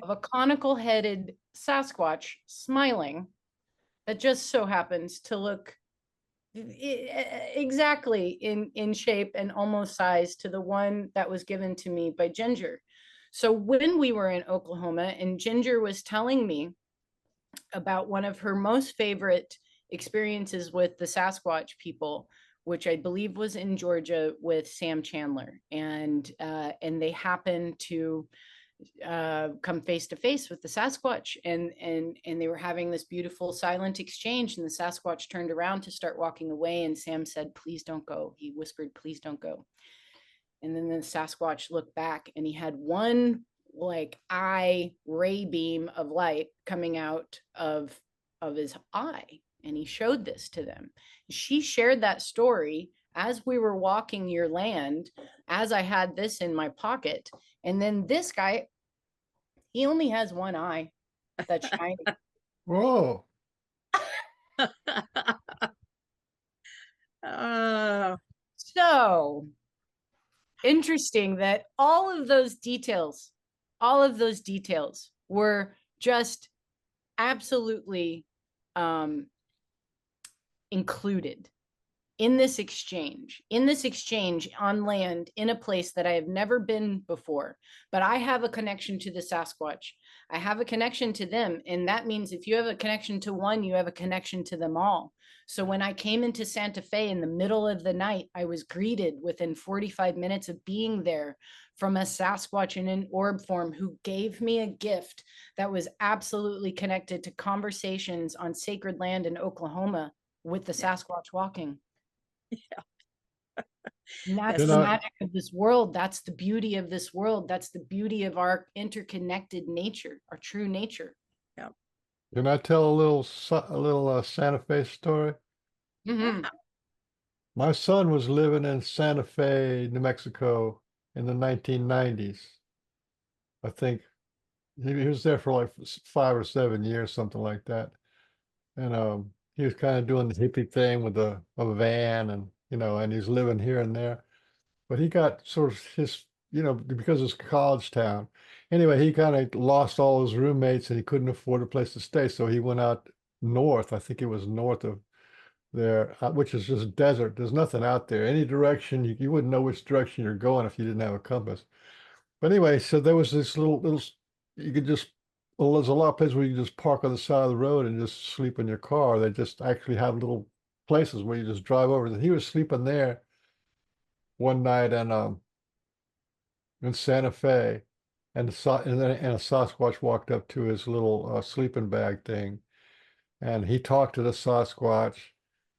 of a conical headed Sasquatch smiling that just so happens to look exactly in shape and almost size to the one that was given to me by Ginger. So when we were in Oklahoma and Ginger was telling me about one of her most favorite experiences with the Sasquatch people, which I believe was in Georgia with Sam Chandler, and they happened to come face to face with the Sasquatch, and they were having this beautiful silent exchange, and the Sasquatch turned around to start walking away, and Sam said, "Please don't go." He whispered, "Please don't go." And then the Sasquatch looked back, and he had one like eye ray beam of light coming out of his eye, and he showed this to them. She shared that story as we were walking your land, as I had this in my pocket. And then this guy, he only has one eye that's shiny. Whoa. So interesting that all of those details were just absolutely included in this exchange on land in a place that I have never been before. But I have a connection to the Sasquatch. I have a connection to them. And that means if you have a connection to one, you have a connection to them all. So when I came into Santa Fe in the middle of the night, I was greeted within 45 minutes of being there from a Sasquatch in an orb form who gave me a gift that was absolutely connected to conversations on sacred land in Oklahoma with the Sasquatch walking. Yeah. And that's the magic of this world. That's the beauty of this world. That's the beauty of our interconnected nature, our true nature. Yeah. Can I tell a little Santa Fe story? Mm-hmm. Yeah. My son was living in Santa Fe, New Mexico in the 1990s. I think he was there for like 5 or 7 years, something like that. And he was kind of doing the hippie thing with a van, and and he's living here and there. But he got sort of his, because it's a college town. Anyway, he kind of lost all his roommates and he couldn't afford a place to stay. So he went out north. I think it was north of there, which is just desert. There's nothing out there. Any direction, you wouldn't know which direction you're going if you didn't have a compass. But anyway, so there was this little, you could just, well, there's a lot of places where you just park on the side of the road and just sleep in your car. They just actually have little places where you just drive over. And he was sleeping there one night in Santa Fe, and and a Sasquatch walked up to his little sleeping bag thing, and he talked to the Sasquatch.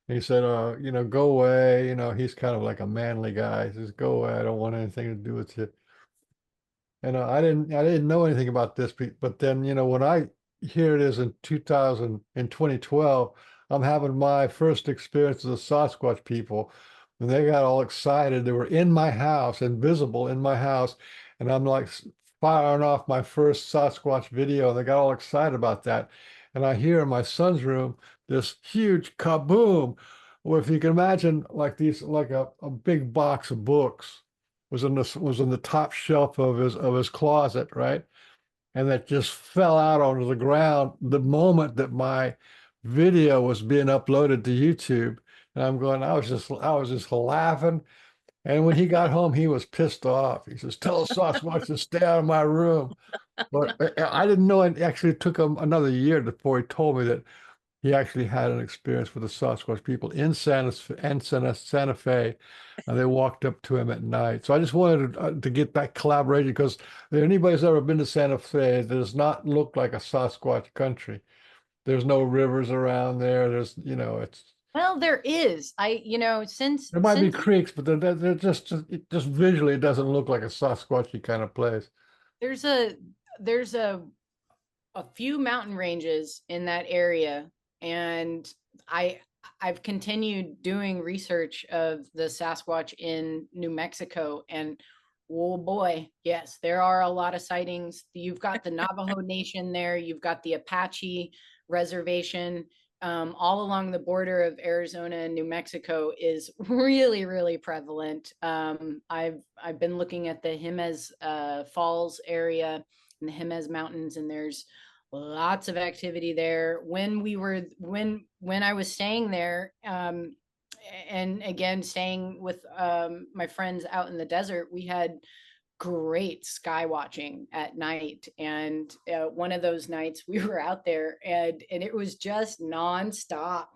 He said, you know, go away. You know, he's kind of like a manly guy. He says, go away. I don't want anything to do with you. And I didn't know anything about this, but then, you know, when I here it is in 2012, I'm having my first experience with the Sasquatch people, and they got all excited. They were in my house, invisible in my house, and I'm like firing off my first Sasquatch video, and they got all excited about that. And I hear in my son's room this huge kaboom. Well, if you can imagine, like these, like a big box of books was in the top shelf of his closet, right? And that just fell out onto the ground the moment that my video was being uploaded to YouTube. And I'm going, I was just laughing. And when he got home, he was pissed off. He says, "Tell Sasquatch to stay out of my room." But I didn't know. It actually took him another year before he told me that he actually had an experience with the Sasquatch people in Santa Fe, and they walked up to him at night. So I just wanted to get that collaboration, because if anybody's ever been to Santa Fe, it does not look like a Sasquatch country. There's no rivers around there. There's, you know, Well, there is. You know, there might be creeks, but they're just visually, it doesn't look like a Sasquatchy kind of place. there's a there's a few mountain ranges in that area, and I've continued doing research of the Sasquatch in New Mexico, and oh boy, yes, there are a lot of sightings. You've got the Navajo Nation there, you've got the Apache reservation, all along the border of Arizona and New Mexico is really, really prevalent. I've been looking at the Jemez Falls area and the Jemez Mountains, and there's lots of activity there. When I was staying there, and again staying with my friends out in the desert, we had great sky watching at night. And one of those nights we were out there, and it was just nonstop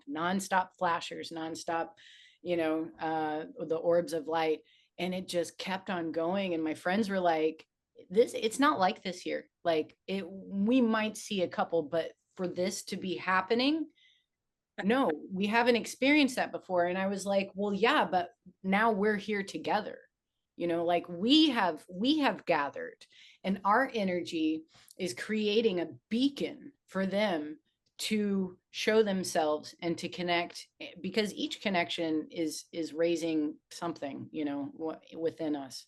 flashers, nonstop, you know, the orbs of light, and it just kept on going. And my friends were like, it's not like this here. Like, we might see a couple, but for this to be happening, no, we haven't experienced that before. And I was like, well, yeah, but now we're here together. You know, like we have gathered, and our energy is creating a beacon for them to show themselves and to connect, because each connection is raising something, you know, within us.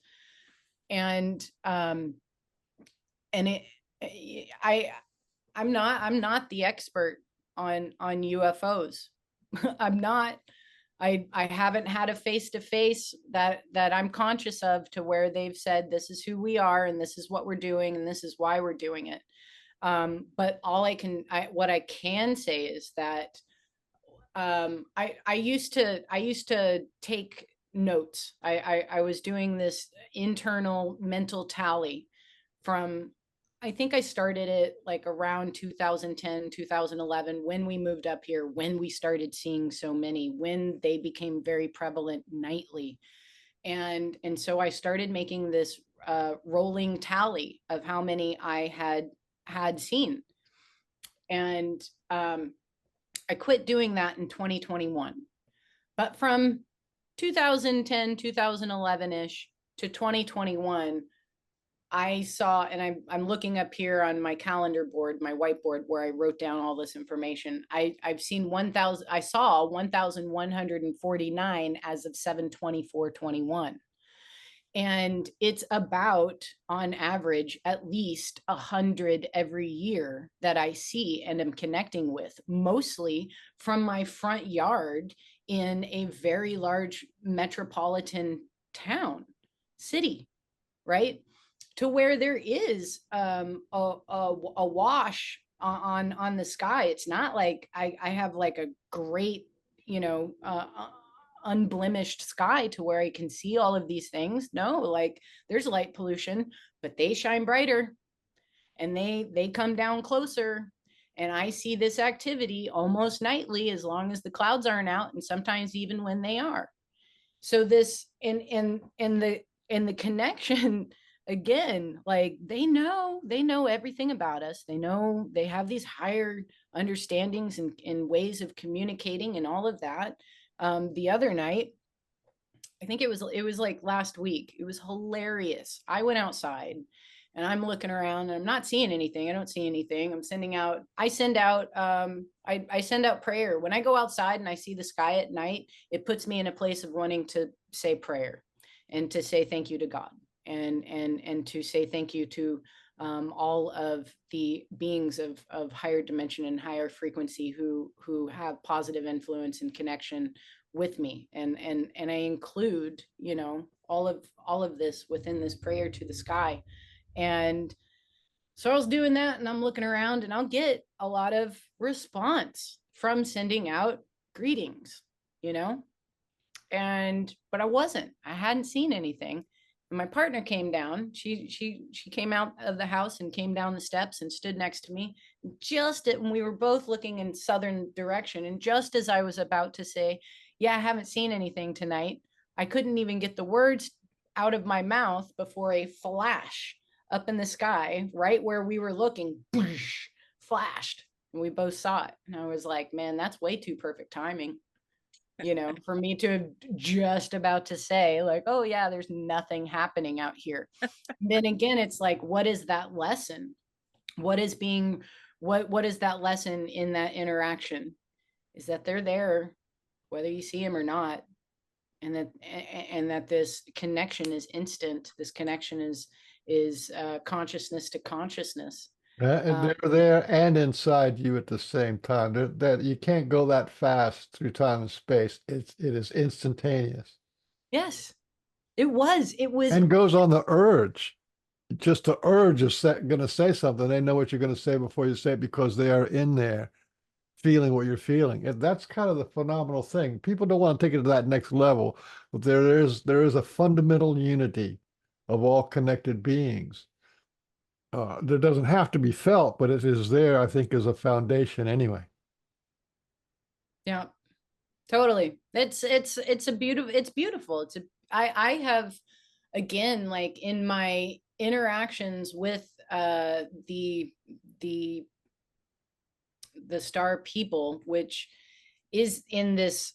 And it I'm not the expert on UFOs. I'm not. I haven't had a face-to-face that I'm conscious of, to where they've said this is who we are and this is what we're doing and this is why we're doing it. But what I can say is that I used to take notes. I was doing this internal mental tally from, I think I started it like around 2010, 2011, when we moved up here, when we started seeing so many, when they became very prevalent nightly. And so I started making this rolling tally of how many I had seen. And I quit doing that in 2021. But from 2010, 2011-ish to 2021, I saw, and I'm looking up here on my calendar board, my whiteboard, where I wrote down all this information. I've seen 1,000, I saw 1,149 as of 7/24/21. And it's about, on average, at least 100 every year that I see and am connecting with, mostly from my front yard in a very large metropolitan city, right? To where there is a wash on the sky. It's not like I have like a great, you know, unblemished sky to where I can see all of these things. No, like there's light pollution, but they shine brighter, and they come down closer. And I see this activity almost nightly, as long as the clouds aren't out, and sometimes even when they are. So this, and the connection again, like they know everything about us. They know, they have these higher understandings and ways of communicating and all of that. The other night, I think it was like last week. It was hilarious. I went outside and I'm looking around and I'm not seeing anything. I don't see anything. I send out I send out prayer. When I go outside and I see the sky at night, it puts me in a place of wanting to say prayer and to say thank you to God, and to say thank you to all of the beings of higher dimension and higher frequency who have positive influence and connection with me, and I include, all of this within this prayer to the sky. And so I was doing that and I'm looking around and I'll get a lot of response from sending out greetings, you know, but I hadn't seen anything. And my partner came down. She came out of the house and came down the steps and stood next to me when we were both looking in southern direction. And just as I was about to say, yeah, I haven't seen anything tonight, I couldn't even get the words out of my mouth before a flash up in the sky, right where we were looking, flashed. And we both saw it. And I was like, man, that's way too perfect timing, for me to just about to say like, oh yeah, there's nothing happening out here. Then again, it's like, what is that lesson? What is that lesson in that interaction? Is that they're there, whether you see them or not, and that this connection is instant. This connection is consciousness to consciousness. And they're there and inside you at the same time. That you can't go that fast through time and space. It is instantaneous. Yes, it was And goes on the urge. Just the urge of going to say something. They know what you're going to say before you say it because they are in there feeling what you're feeling. And that's kind of the phenomenal thing. People don't want to take it to that next level, but there is a fundamental unity of all connected beings. That doesn't have to be felt, but it is there, I think, as a foundation anyway. Yeah, totally. It's beautiful. I have, again, like in my interactions with the the star people, which is in this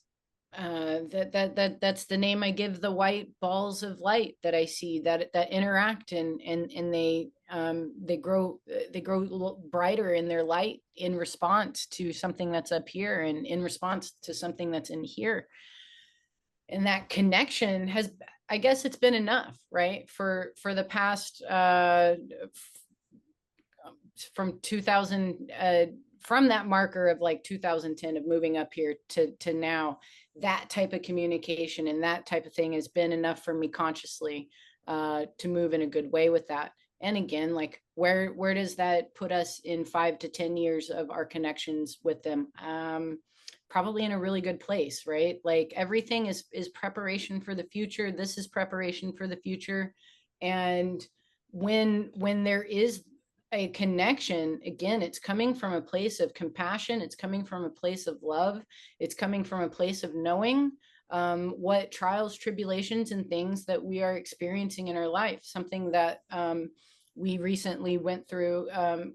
that's the name I give the white balls of light that I see that interact, and they grow brighter in their light in response to something that's up here and in response to something that's in here. And that connection has, I guess it's been enough, right? For the past from 2000 from that marker of like 2010 of moving up here to now, that type of communication and that type of thing has been enough for me consciously to move in a good way with that. And again, like where does that put us in 5 to 10 years of our connections with them? Probably in a really good place, right? Like everything is preparation for the future. This is preparation for the future. And when there is a connection, again, it's coming from a place of compassion, it's coming from a place of love, it's coming from a place of knowing what trials, tribulations, and things that we are experiencing in our life. Something that we recently went through.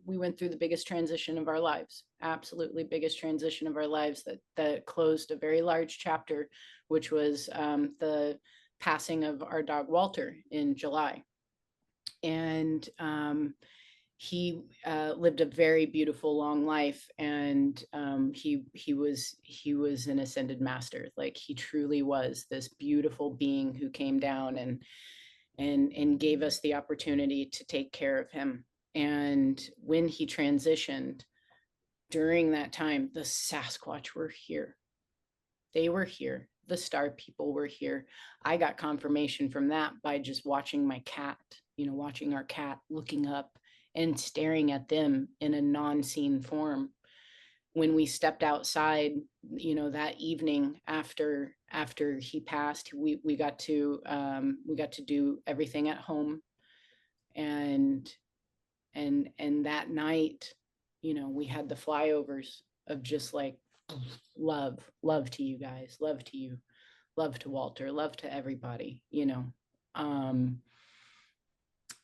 We went through the biggest transition of our lives, absolutely biggest transition of our lives, that closed a very large chapter, which was the passing of our dog Walter in July. And he lived a very beautiful long life, and he was an ascended master. Like he truly was this beautiful being who came down and gave us the opportunity to take care of him. And when he transitioned, during that time, the Sasquatch were here. They were here. The star people were here. I got confirmation from that by just watching my cat, watching our cat looking up and staring at them in a non-seen form. When we stepped outside, that evening after he passed, we got to do everything at home, and that night, we had the flyovers of just like love to you guys, love to you, love to Walter, love to everybody,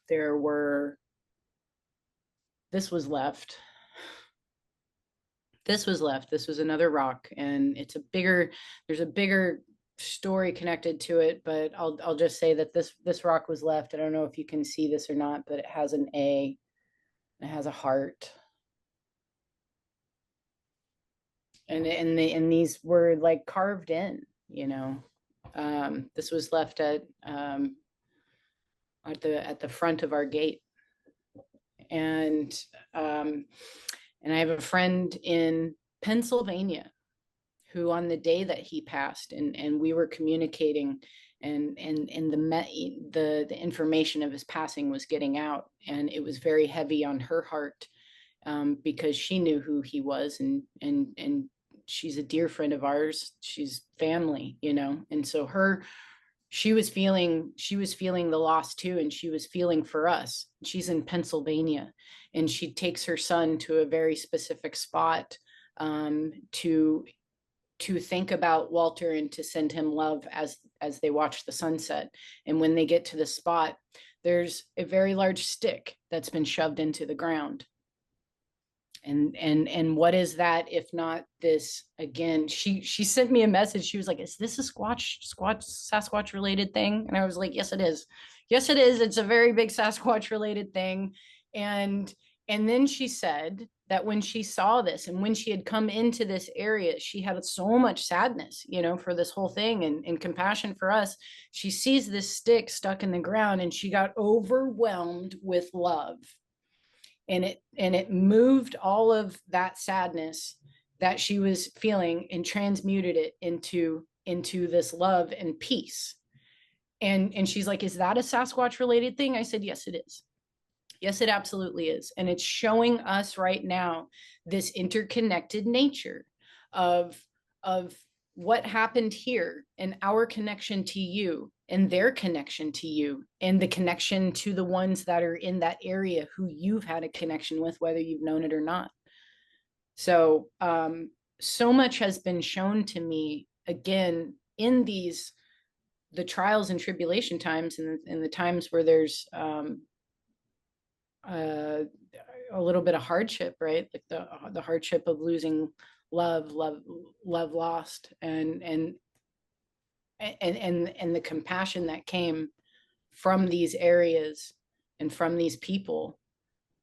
there were, this was left. This was left. This was another rock, and there's a bigger story connected to it, but I'll just say that this rock was left. I don't know if you can see this or not, but it has an A, it has a heart. And these were like carved in, you know. This was left at the front of our gate. And I have a friend in Pennsylvania who, on the day that he passed, and we were communicating, and the information of his passing was getting out, and it was very heavy on her heart, because she knew who he was, and she's a dear friend of ours. She's family, you know, and so she was feeling the loss too, and she was feeling for us. She's in Pennsylvania, and she takes her son to a very specific spot, to think about Walter and to send him love as they watch the sunset. And when they get to the spot, there's a very large stick that's been shoved into the ground. And what is that if not this? Again, she sent me a message. She was like, is this a Sasquatch related thing? And I was like, yes it is. Yes it is. It's a very big Sasquatch related thing. And then she said that when she saw this, and when she had come into this area, she had so much sadness, you know, for this whole thing, and compassion for us. She sees this stick stuck in the ground, and she got overwhelmed with love. And it moved all of that sadness that she was feeling and transmuted it into this love and peace. And she's like, is that a Sasquatch related thing? I said, yes, it is. Yes, it absolutely is. And it's showing us right now this interconnected nature of what happened here, and our connection to you, and their connection to you, and the connection to the ones that are in that area who you've had a connection with, whether you've known it or not. So so much has been shown to me, again, in the trials and tribulation times, and the times where there's a little bit of hardship, right? Like the hardship of losing love lost, and the compassion that came from these areas and from these people.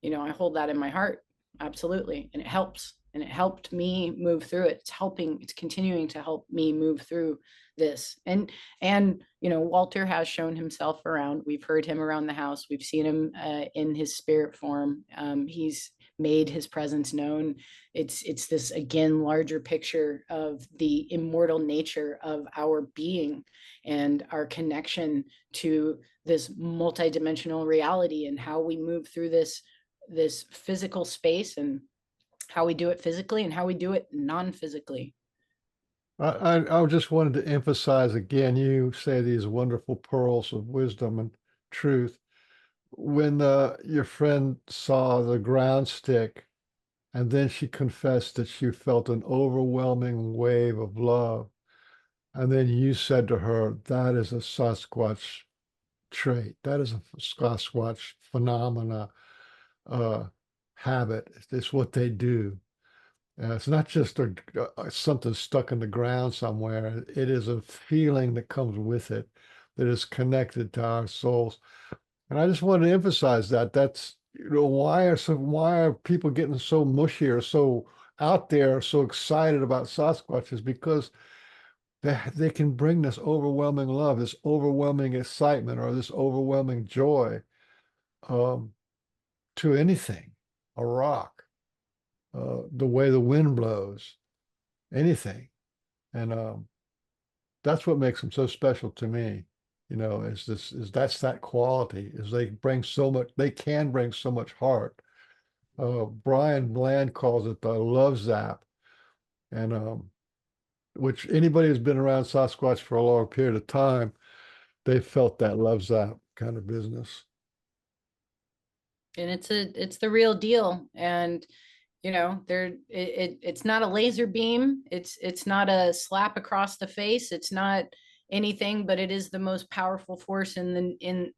You know, I hold that in my heart, absolutely, and it helps. And it helped me move through it. It's continuing to help me move through this. And you know, Walter has shown himself around. We've heard him around the house. We've seen him in his spirit form. He's made his presence known. It's this, again, larger picture of the immortal nature of our being and our connection to this multidimensional reality, and how we move through this physical space, and how we do it physically and how we do it non-physically. I just wanted to emphasize again, you say these wonderful pearls of wisdom and truth. When your friend saw the ground stick, and then she confessed that she felt an overwhelming wave of love, and then you said to her, that is a Sasquatch trait. That is a Sasquatch phenomena, habit. It's what they do. It's not just something stuck in the ground somewhere. It is a feeling that comes with it, that is connected to our souls. And I just wanted to emphasize that. That's, you know, why are people getting so mushy or so out there, so excited about Sasquatch, is because they can bring this overwhelming love, this overwhelming excitement, or this overwhelming joy, to anything, a rock, the way the wind blows, anything. And that's what makes them so special to me, you know, that's that quality, is they can bring so much heart. Brian Bland calls it the love zap. And which anybody who's been around Sasquatch for a long period of time, they felt that love zap kind of business. And it's the real deal. And you know, it's not a laser beam, it's not a slap across the face, it's not anything, but it is the most powerful force in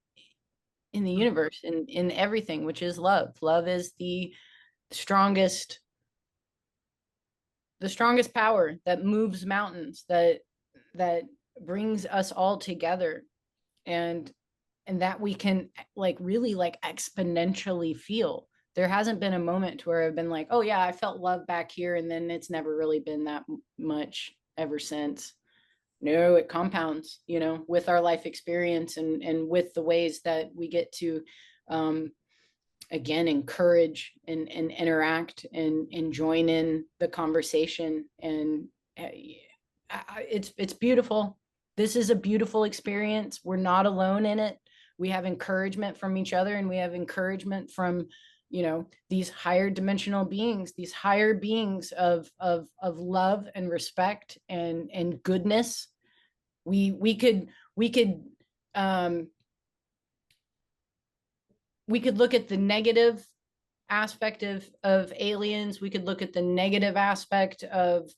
in the universe, in everything, which is love. Love is the strongest power that moves mountains, that brings us all together, and that we can like really like exponentially feel. There hasn't been a moment where I've been like, oh yeah, I felt love back here, and then it's never really been that much ever since. No, it compounds, you know, with our life experience, and with the ways that we get to again encourage and interact and join in the conversation. And it's beautiful. This is a beautiful experience. We're not alone in it. We have encouragement from each other, and we have encouragement from, you know, these higher dimensional beings, these higher beings of love and respect and goodness. We could look at the negative aspect of aliens. We could look at the negative aspect of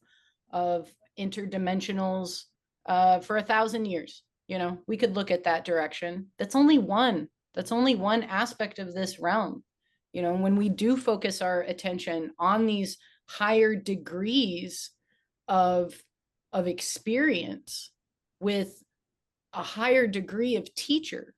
interdimensionals for 1,000 years. You know, we could look at that direction. That's only one aspect of this realm. You know, when we do focus our attention on these higher degrees of experience with a higher degree of teacher,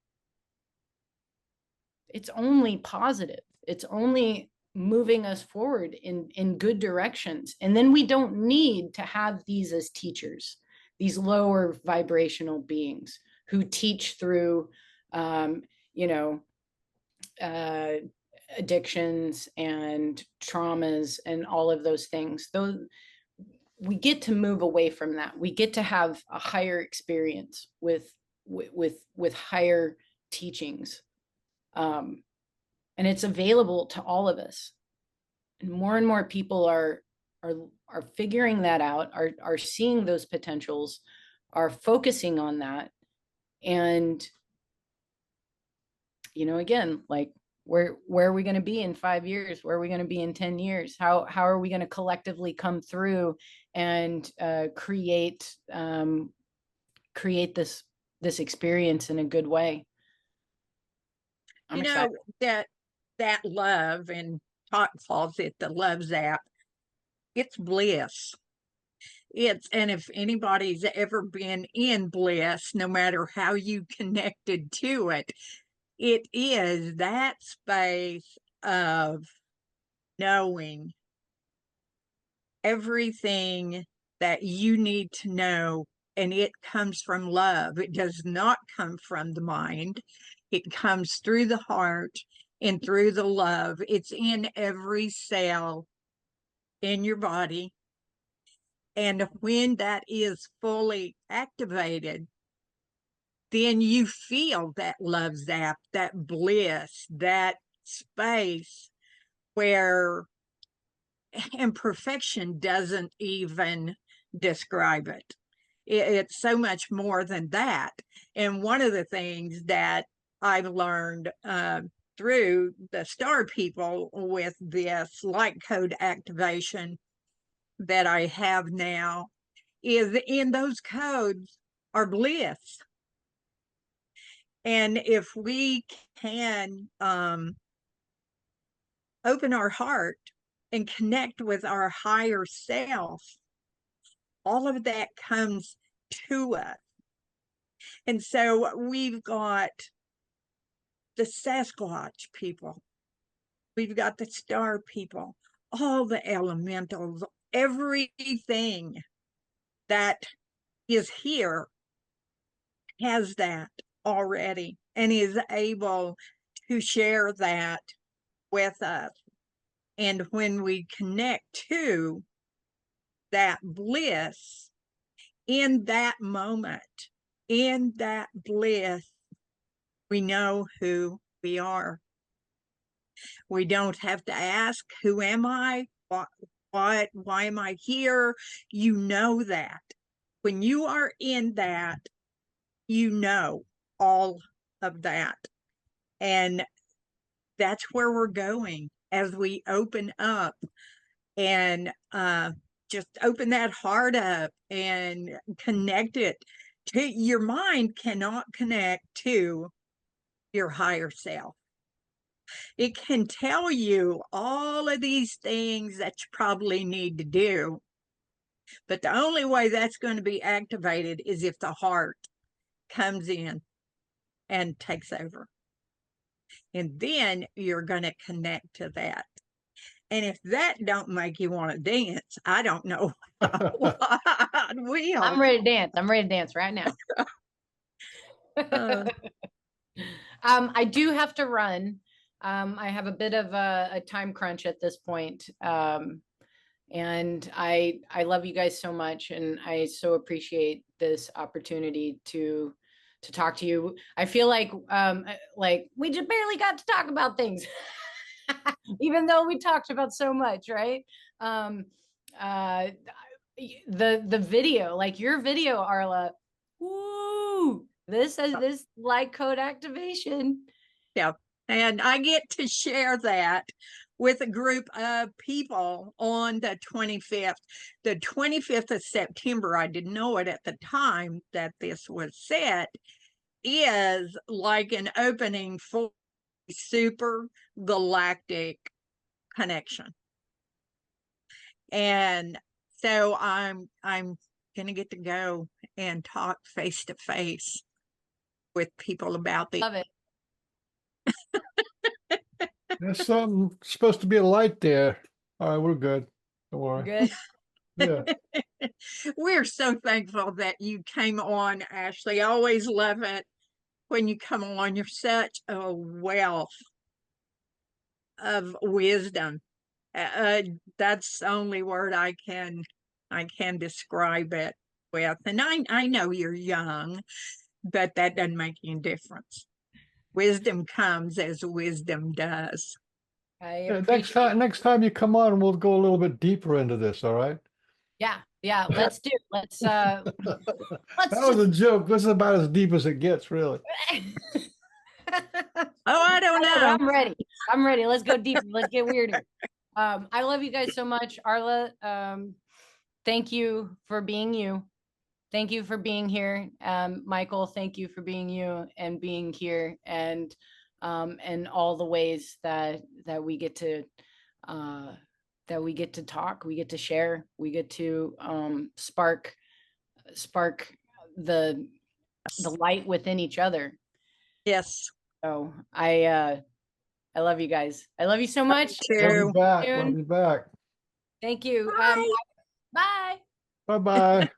it's only positive. It's only moving us forward in good directions. And then we don't need to have these as teachers, these lower vibrational beings who teach through, you know, addictions and traumas and all of those things. Those, we get to move away from that. We get to have a higher experience with higher teachings. And it's available to all of us. And more people are figuring that out, are seeing those potentials, are focusing on that. And, you know, again, like, where are we going to be in 5 years? Where are we going to be in 10 years? How are we going to collectively come through and create this experience in a good way? You know, that love, and Todd calls it the love zap, it's bliss. And if anybody's ever been in bliss, no matter how you connected to it, it is that space of knowing everything that you need to know, and it comes from love. It does not come from the mind. It comes through the heart and through the love. It's in every cell in your body. And when that is fully activated, then you feel that love zap, that bliss, that space where imperfection doesn't even describe it. It's so much more than that. And one of the things that I've learned through the star people with this light code activation that I have now is in those codes are bliss. And if we can open our heart and connect with our higher self, all of that comes to us. And so we've got the Sasquatch people, we've got the star people, all the elementals, everything that is here has that already and is able to share that with us. And when we connect to that bliss, in that moment, in that bliss, we know who we are. We don't have to ask, who am I? Why am I here? You know that. When you are in that, you know all of that. And that's where we're going as we open up and just open that heart up and connect it to your mind. Cannot connect to your higher self. It can tell you all of these things that you probably need to do. But the only way that's going to be activated is if the heart comes in and takes over. And then you're going to connect to that. And if that don't make you want to dance, I don't know what will. I'm ready to dance. I'm ready to dance right now. Uh, I do have to run. I have a bit of a time crunch at this point. And I love you guys so much, and I so appreciate this opportunity to talk to you. I feel like we just barely got to talk about things, even though we talked about so much, right? The video, like your video, Arla. Woo! This is this light code activation. yeah, and I get to share that with a group of people on the 25th. The 25th of September, I didn't know it at the time that this was set, is like an opening for super galactic connection. And so I'm gonna get to go and talk face to face with people about the Love it. There's something supposed to be a light there. All right, we're good. Don't worry. Good. Yeah. We're so thankful that you came on, Ashley. I always love it when you come on. You're such a wealth of wisdom. That's the only word I can describe it with. And I know you're young, but that doesn't make any difference. Wisdom comes as wisdom does. Yeah, next time you come on, we'll go a little bit deeper into this, all right? Yeah, let's do it. Let's That was a joke. This is about as deep as it gets, really. Oh, I don't know. I'm ready. Let's go deeper. Let's get weirder. I love you guys so much. Arla, thank you for being you. Thank you for being here. Michael, thank you for being you and being here, and all the ways that we get to talk, we get to share, we get to spark the light within each other. Yes. So I love you guys. I love you so much. Love you back. Love you back. Thank you. Bye. Bye. Bye-bye.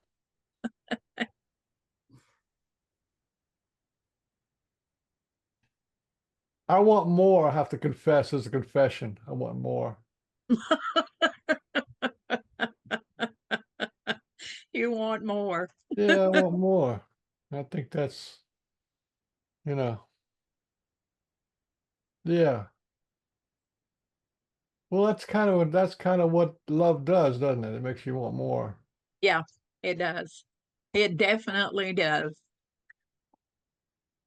I want more. I have to confess as a confession. I want more. You want more. Yeah, I want more. I think that's, yeah. Well, that's kind of what love does, doesn't it? It makes you want more. Yeah, it does. It definitely does.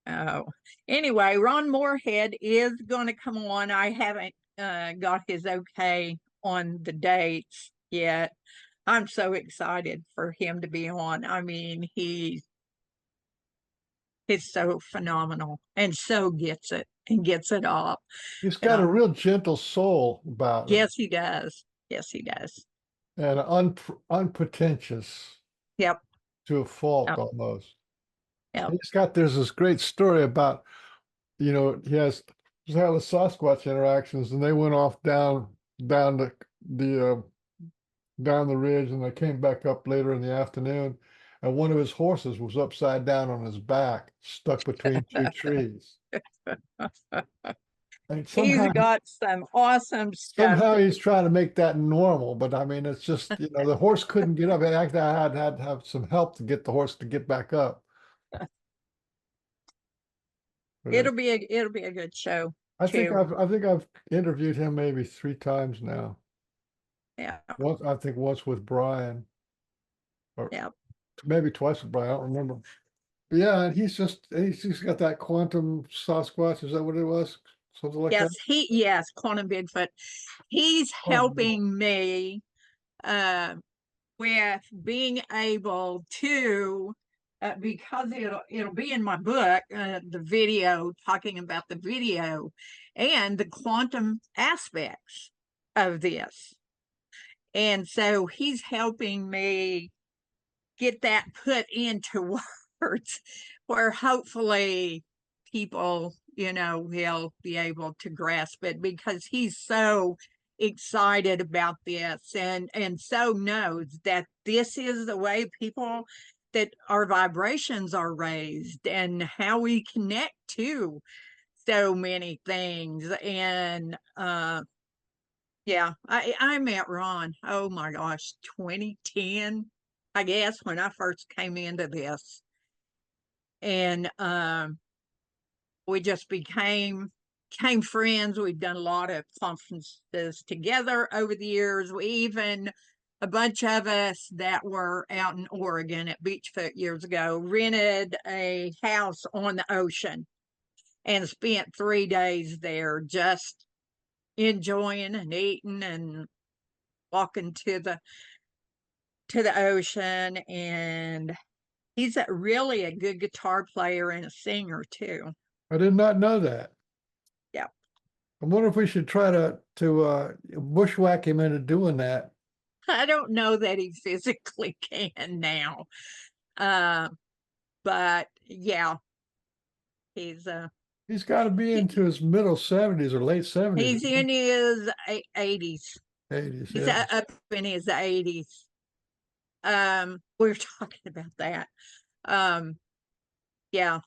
Oh, anyway, Ron Moorhead is going to come on. I haven't got his okay on the dates yet. I'm so excited for him to be on. I mean, he's so phenomenal and so gets it and gets it all. He's got a real gentle soul about him. Yes, he does. Yes, he does. And unpretentious. Yep. To a fault almost. Yep. There's this great story about, he has had the Sasquatch interactions, and they went off down the ridge, and they came back up later in the afternoon, and one of his horses was upside down on his back, stuck between two trees. And he's got some awesome stuff. Somehow he's trying to make that normal, but I mean, it's just, the horse couldn't get up. I had to have some help to get the horse to get back up. It'll be a good show. I think I've interviewed him maybe 3 times now. Yeah. Once with Brian. Or yeah. Maybe twice with Brian. I don't remember. But yeah, and he's got that quantum Sasquatch. Is that what it was? Something like that? Yes, quantum Bigfoot. He's helping me with being able to because it'll be in my book, the video, talking about the video and the quantum aspects of this. And so he's helping me get that put into words where hopefully people, will be able to grasp it, because he's so excited about this and so knows that this is the way people, that our vibrations are raised and how we connect to so many things. And yeah, I met Ron, oh my gosh, 2010, I guess, when I first came into this. And we just became friends. We've done a lot of conferences together over the years. We even, a bunch of us that were out in Oregon at Beachfoot years ago, rented a house on the ocean and spent 3 days there just enjoying and eating and walking to the ocean. And he's really a good guitar player and a singer too. I did not know that. Yeah. I wonder if we should try to bushwhack him into doing that. I don't know that he physically can now. But yeah, he's got to be into his middle 70s or late 70s. He's in his 80s. 80s. He's Yeah. up in his 80s. We were talking about that. Yeah.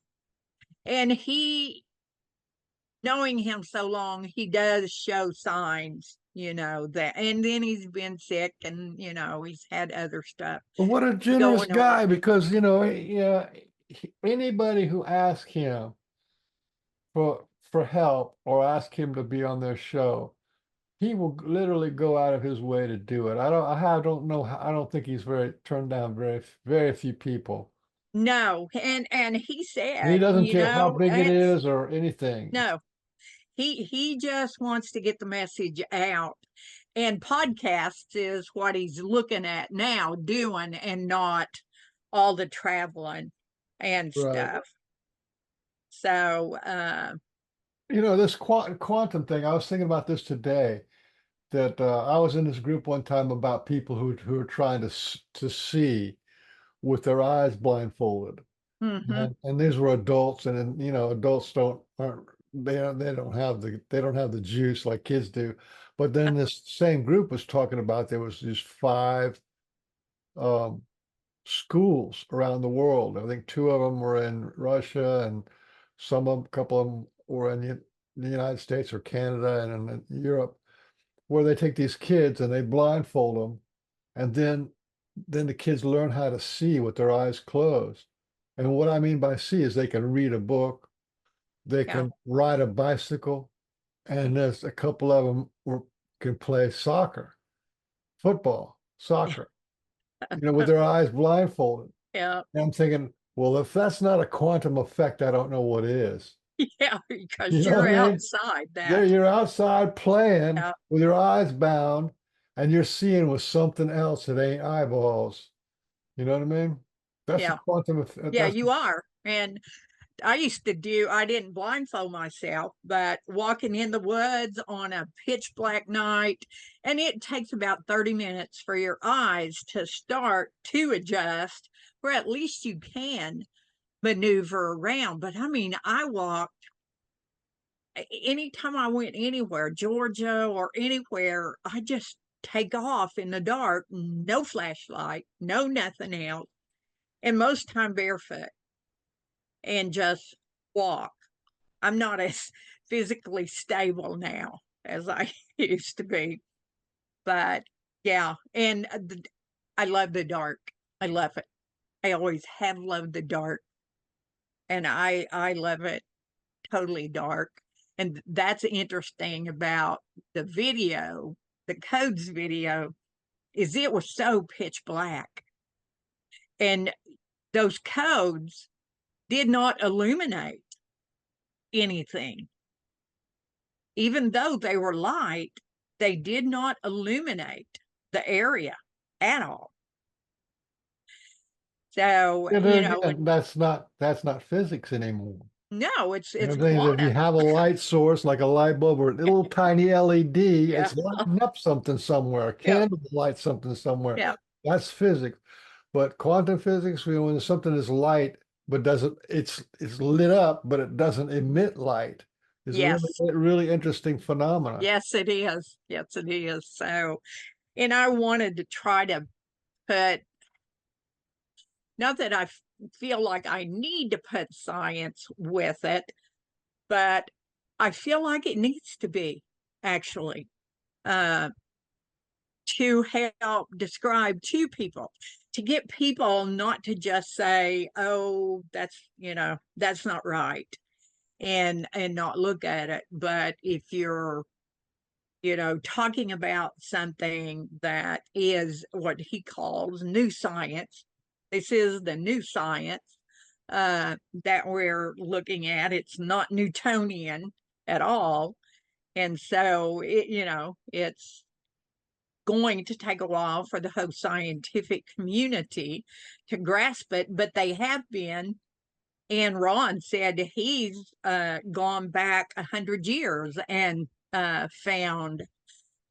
And he, knowing him so long, he does show signs, that, and then he's been sick and, he's had other stuff. But what a generous going guy, on. because, anybody who asks him for help or ask him to be on their show, he will literally go out of his way to do it. I don't know. I don't think he's turned down very few people. No, and he said, And he doesn't care how big it is or anything. No, he just wants to get the message out, and podcasts is what he's looking at now doing, and not all the traveling and stuff. So this quantum thing, I was thinking about this today, that I was in this group one time about people who are trying to see with their eyes blindfolded. mhm. And these were adults, and adults don't have the juice like kids do. But then this same group was talking about, there was these 5 schools around the world. I think 2 of them were in Russia, and a couple of them were in the United States or Canada and in Europe, where they take these kids and they blindfold them, and then the kids learn how to see with their eyes closed. And what I mean by see is they can read a book, they can ride a bicycle, and there's a couple of them can play football, soccer, with their eyes blindfolded. Yeah. And I'm thinking, well, if that's not a quantum effect, I don't know what is. Yeah, because you're outside that. You're outside playing with your eyes bound, and you're seeing with something else that ain't eyeballs. You know what I mean? That's a quantum effect. Yeah, you are. And I didn't blindfold myself, but walking in the woods on a pitch black night, and it takes about 30 minutes for your eyes to start to adjust, where at least you can maneuver around. But I mean, I walked, anytime I went anywhere, Georgia or anywhere, I just take off in the dark, no flashlight, no nothing else, and most time barefoot, and just walk. I'm not as physically stable now as I used to be, but yeah. And I love the dark. I love it. I always have loved the dark, and I love it totally dark. And that's interesting about the video, the codes video, is it was so pitch black, and those codes did not illuminate anything. Even though they were light, they did not illuminate the area at all. So, Yeah, you there know, again, that's not physics anymore. no, You know, it's things, if you quantum. have a light source like a light bulb or a little tiny LED, Yeah, it's lighting up something somewhere. A yeah, candle lights something somewhere. yeah, That's physics. But quantum physics, when something is light but doesn't, it's lit up, but it doesn't emit light, is a yes, really interesting phenomena. yes, it is. Yes, it is. So, and I wanted to try to put, not that I feel like I need to put science with it, but I feel like it needs to be actually uh, to help describe to people, to get people not to just say, oh, that's, you know, that's not right, and not look at it. But if you're, you know, talking about something that is what he calls new science, this is the new science that we're looking at. It's not Newtonian at all. And so, it, you know, it's going to take a while for the whole scientific community to grasp it, but they have been. And Ron said he's gone back 100 years and found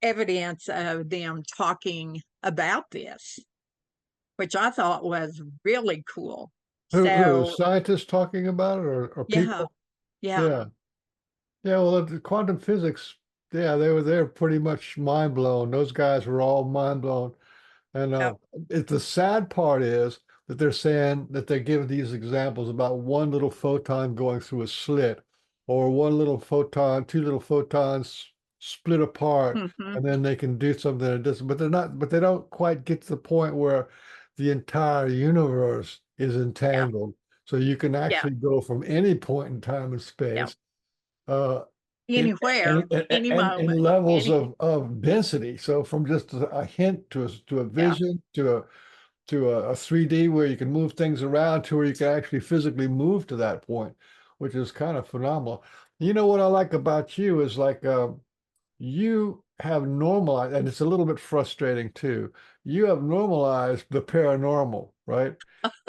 evidence of them talking about this, which I thought was really cool. Who So, scientists talking about it or yeah, people? yeah, Yeah. Yeah, well, the quantum physics, yeah, they're pretty much mind blown. Those guys were all mind blown. And yeah, the sad part is that they're saying that they're giving these examples about one little photon going through a slit, or one little photon, two little photons split apart, mhm, and then they can do something that doesn't. But they're not. But they don't quite get to the point where the entire universe is yeah, entangled. So you can yeah, actually go from any point in time and yeah, space uh, in, anywhere, any in moment, levels any, of density. So from just a hint to a yeah, vision to a 3D where you can move things around to where you can actually physically move to that point, which is kind of phenomenal. You know what I like about you is like you have normalized, and it's a little bit frustrating too. You have normalized the paranormal, right?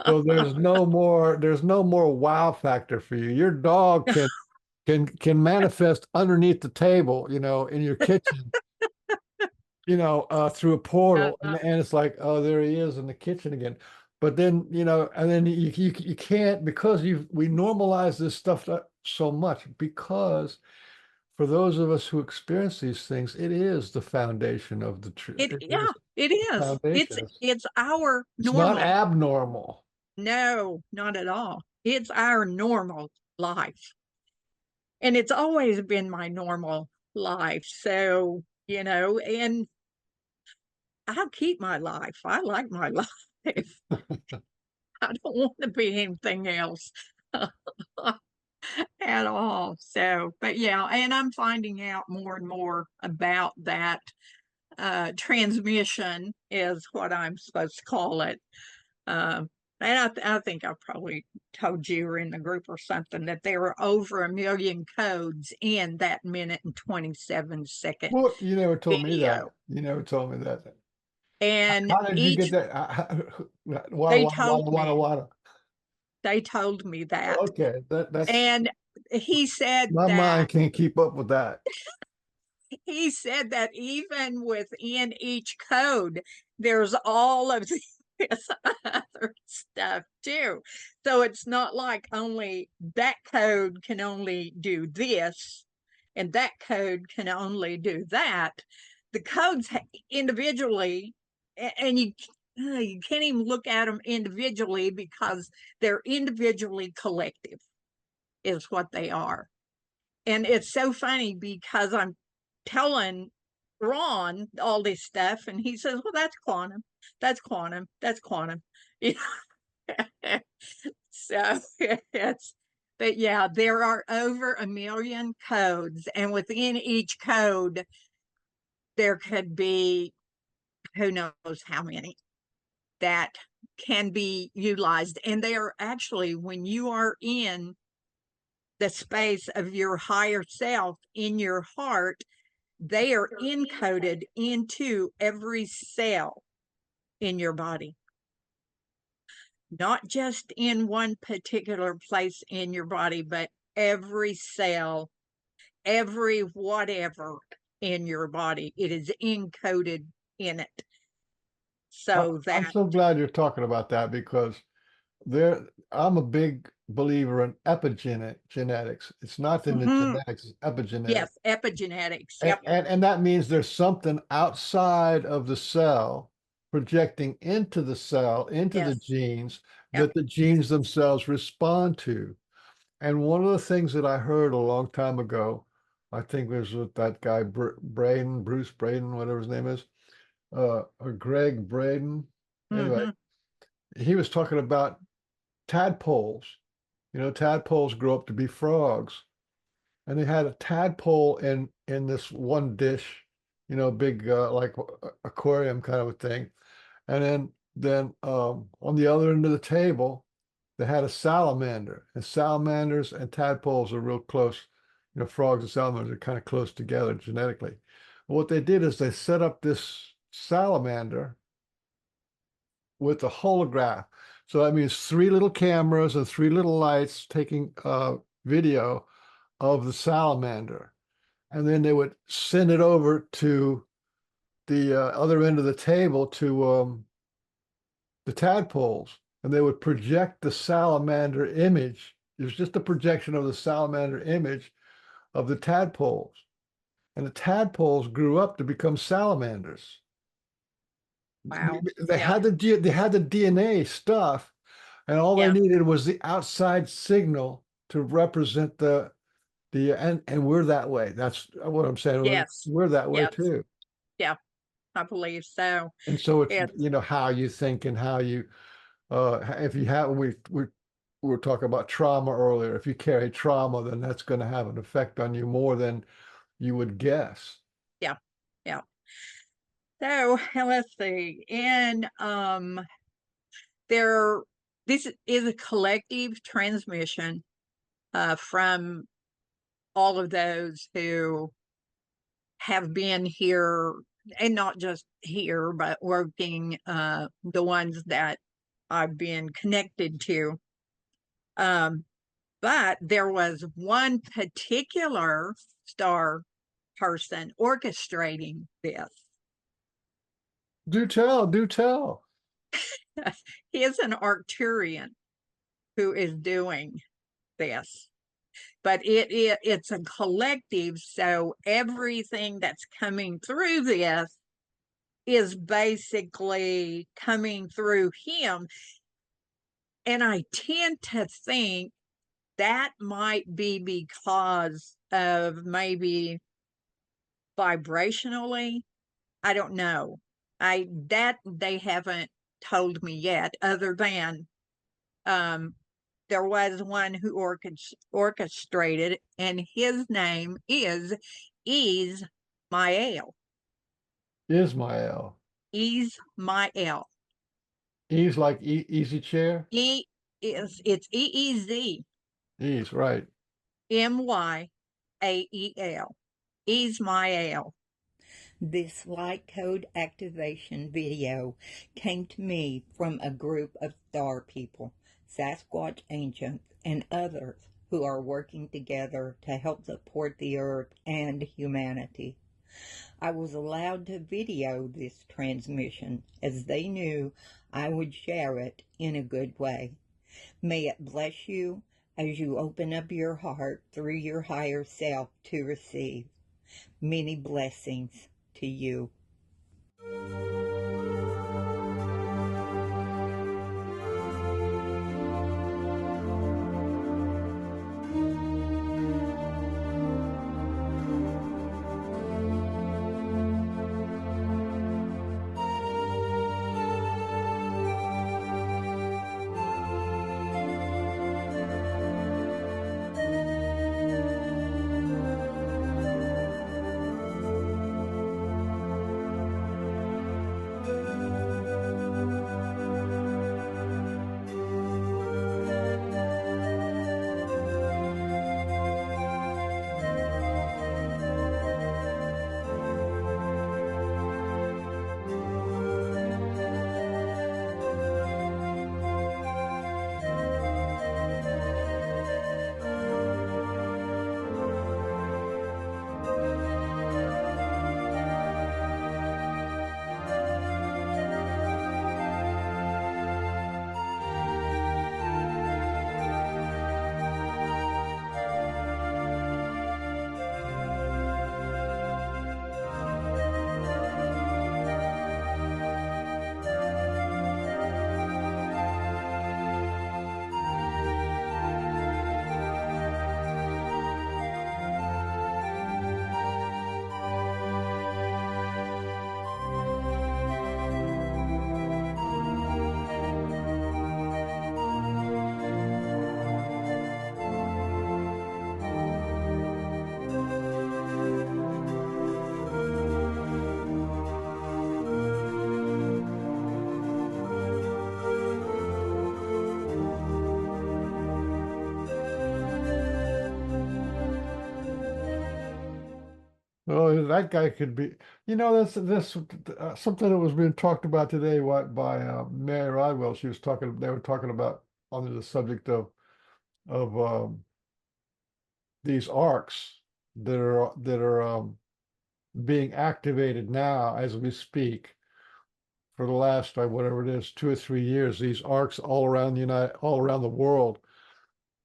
So there's no more wow factor for you. Your dog can manifest underneath the table, you know, in your kitchen, you know, through a portal, and it's like, oh, there he is in the kitchen again. But then, you know, and then you can't, because we normalize this stuff so much, because for those of us who experience these things, it is the foundation of the truth. it, It yeah, is it the is. foundation. It's our It's not normal. abnormal. No, not at all. It's our normal life. And it's always been my normal life. So, you know, and I'll keep my life. I like my life. I don't want to be anything else at all. So, but yeah, and I'm finding out more and more about that. Transmission is what I'm supposed to call it. Uh, and I think I probably told you or in the group or something that there were over 1 million codes in that minute and 27-second Well, you never told me that. video. You never told me that. And How did you get each, that? they told me, Wada. they told me that. Okay, that's And he said my that, mind can't keep up with that. he said that even within each code, there's all of this other stuff too. So it's not like only that code can only do this and that code can only do that. The codes individually, and you can't even look at them individually because they're individually collective, is what they are. And it's so funny because I'm telling Ron all this stuff, and he says, well, that's quantum, that's quantum, that's quantum. So it's, but yeah, there are over 1 million codes, and within each code, there could be who knows how many that can be utilized. And they are actually, when you are in the space of your higher self in your heart, they are encoded into every cell in your body. not just in one particular place in your body, but every cell, every whatever in your body. It is encoded in it. So I'm that, so glad you're talking about that because I'm a big believer in epigenetics. It's not in the mhm, genetics, it's epigenetics. yes, epigenetics. And, Yep. and that means there's something outside of the cell projecting into the cell, into the Yes. genes Yep. that the genes themselves respond to. And one of the things that I heard a long time ago, I think it was with that guy Bruce Braden, whatever his name is, or Greg Braden. Anyway, Hmm. he was talking about tadpoles. You know, tadpoles grow up to be frogs, and they had a tadpole in this one dish, you know, big like aquarium kind of a thing, and then on the other end of the table, they had a salamander, and salamanders and tadpoles are real close. You know, frogs and salamanders are kind of close together genetically. What they did is they set up this salamander with a holograph. So that means three little cameras and three little lights taking video of the salamander. And then they would send it over to the other end of the table to the tadpoles. And they would project the salamander image. It was just a projection of the salamander image of the tadpoles. And the tadpoles grew up to become salamanders. Wow. They Yeah. had they had the DNA stuff, and all they Yeah. needed was the outside signal to represent the and we're that way. That's what I'm saying. Yes. We're that way Yes. too. Yeah. I believe so. And so it's It's you know how you think and how you if you have we were talking about trauma earlier. If you carry trauma, then that's going to have an effect on you more than you would guess. yeah. Yeah. So let's see. And there this is a collective transmission from all of those who have been here, and not just here, but working, the ones that I've been connected to. Um, but there was one particular star person orchestrating this. Do tell, do tell. He is an Arcturian who is doing this, but it's a collective. So everything that's coming through this is basically coming through him. And I tend to think that might be because of maybe vibrationally. I don't know. That they haven't told me yet, other than there was one who orchestrated, and his name is Ismael. Ismael. Ismael. Ease like easy chair. It's EEZ Ease, right. MYAEL. Ismael. This light code activation video came to me from a group of star people, Sasquatch ancients, and others who are working together to help support the earth and humanity. I was allowed to video this transmission as they knew I would share it in a good way. May it bless you as you open up your heart through your higher self to receive. Many blessings to you. Oh, that guy could be. This something that was being talked about today. What by Mary Rodwell? She was talking. They were talking about on the subject of these arcs that are being activated now as we speak for the last whatever it is 2 or 3 years. These arcs all around the world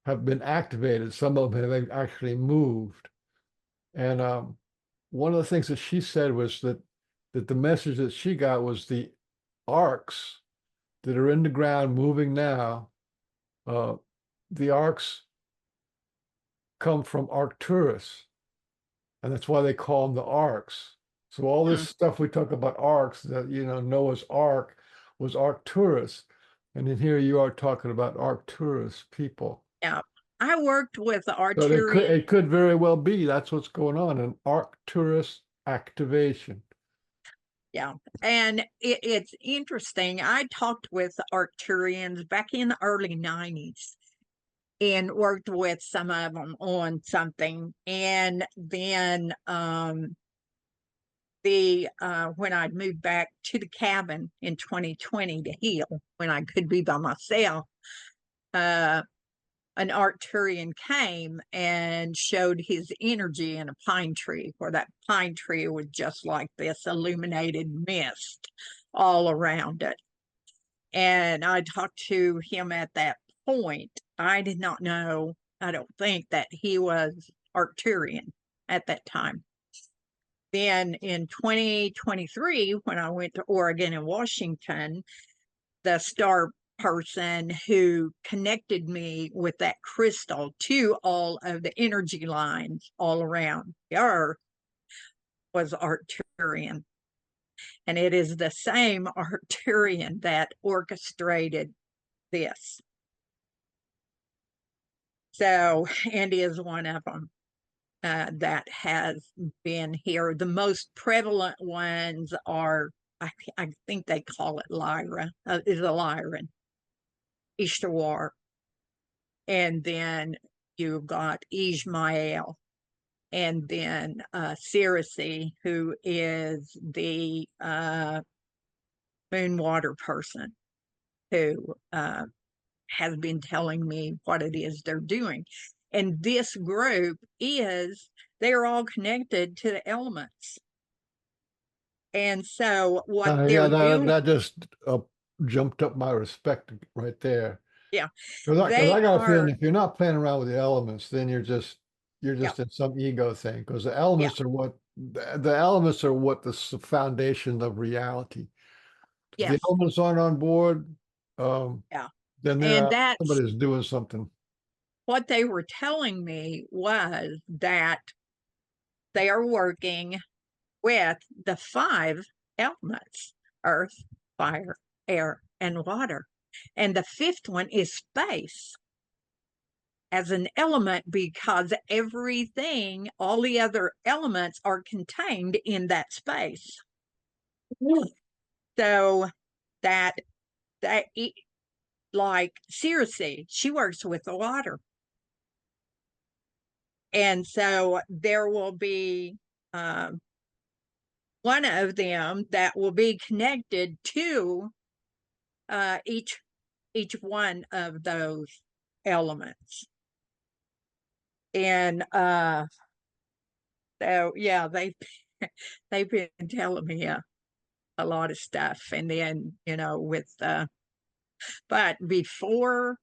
have been activated. Some of them have actually moved. And one of the things that she said was that the message that she got was the arcs that are in the ground moving now. The arcs come from Arcturus, and that's why they call them the arcs. So all Hmm. this stuff we talk about arcs, that Noah's Ark was Arcturus, and then here you are talking about Arcturus people. Yeah. I worked with the So Arcturian. it could very well be that's what's going on, an Arcturus activation. Yeah. And it's interesting. I talked with the Arcturians back in the early 90s and worked with some of them on something. And then when I'd moved back to the cabin in 2020 to heal, when I could be by myself, an Arcturian came and showed his energy in a pine tree, where that pine tree was just like this illuminated mist all around it. And I talked to him at that point. I did not know, I don't think, that he was Arcturian at that time. Then in 2023, when I went to Oregon and Washington, the star person who connected me with that crystal to all of the energy lines all around the earth was Arcturian. And it is the same Arcturian that orchestrated this. So Andy is one of them that has been here. The most prevalent ones are, I think they call it Lyra, is a Lyran, Ishtawar. And then you've got Ishmael, and then Circe, who is the moon water person, who has been telling me what it is they're doing. And this group they're all connected to the elements. And so what Yeah, they're doing, that just jumped up my respect right there. yeah, Because they I got a feeling are, if you're not playing around with the elements, then you're just yeah, in some ego thing. Because yeah, the elements are what the foundation of reality. If the yes, elements aren't on board, um, yeah. then And that's somebody's doing something. what they were telling me, was that they are working with the 5 elements: earth, fire, air, and water. And the 5th one is space as an element, because everything, all the other elements, are contained in that space. So that like Circe, she works with the water. And so there will be one of them that will be connected to each one of those elements. And so yeah, they've been telling me a lot of stuff. And then with but before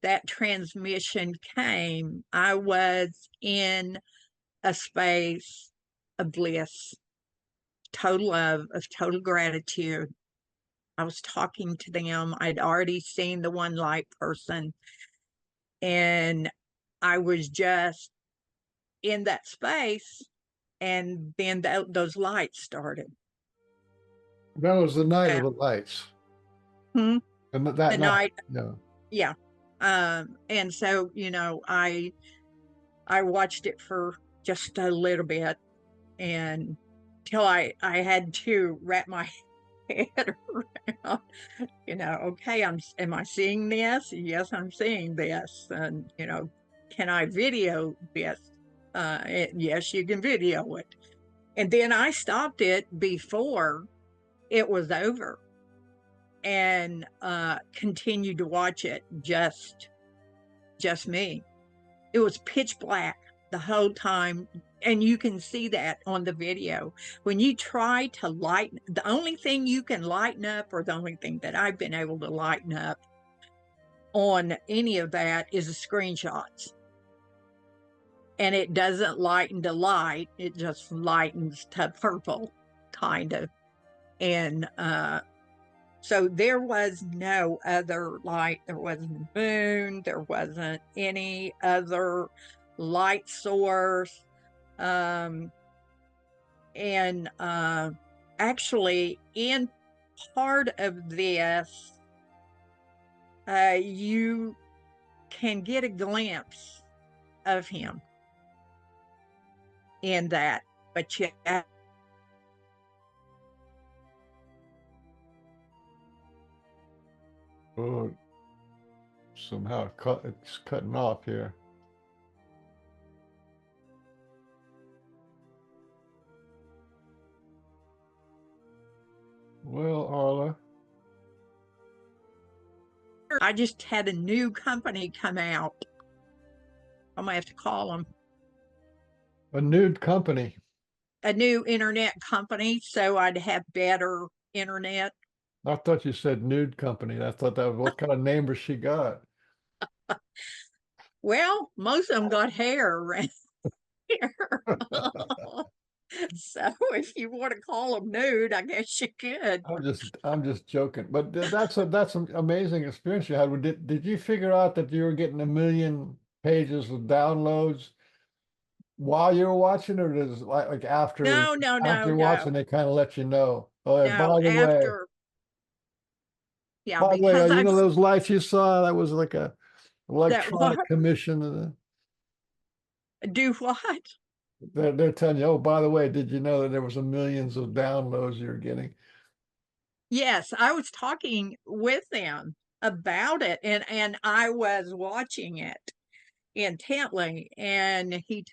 that transmission came, I was in a space of bliss, total love, of total gratitude. I was talking to them. I'd already seen the one light person, and I was just in that space. And then those lights started. That was the night of the lights. Hmm? And The that night, night, yeah. And so I watched it for just a little bit, and till I had to wrap my head around, okay, am I seeing this? Yes, I'm seeing this. And can I video this? Yes, you can video it. And then I stopped it before it was over and continued to watch it, just me. It was pitch black the whole time, and you can see that on the video. When you try to lighten, the only thing you can lighten up, or the only thing that I've been able to lighten up on any of that, is the screenshots. And it doesn't lighten to light, it just lightens to purple, kind of. And so there was no other light. There wasn't a moon. There wasn't any other light source. Actually, in part of this, you can get a glimpse of him in that, but you Oh, somehow it's cutting off here. Well, Arla, I just had a new company come out. I'm gonna have to call them a nude company. a new internet company, so I'd have better internet. I thought you said nude company. I thought that was what kind of name was she got? Well, most of them got hair around here. So if you want to call them nude, I guess you could. I'm just joking. But that's an amazing experience you had. Did you figure out that you were getting 1 million pages of downloads while you were watching, or does like after No, you're watching, they kind of let you know? Oh, and no, after. Yeah, by the way, because you I've know those lights you saw? That was like a electronic what? commission. Do what? They're telling you, oh, by the way, did you know that there was millions of downloads you're getting? Yes, I was talking with them about it, and I was watching it intently, and he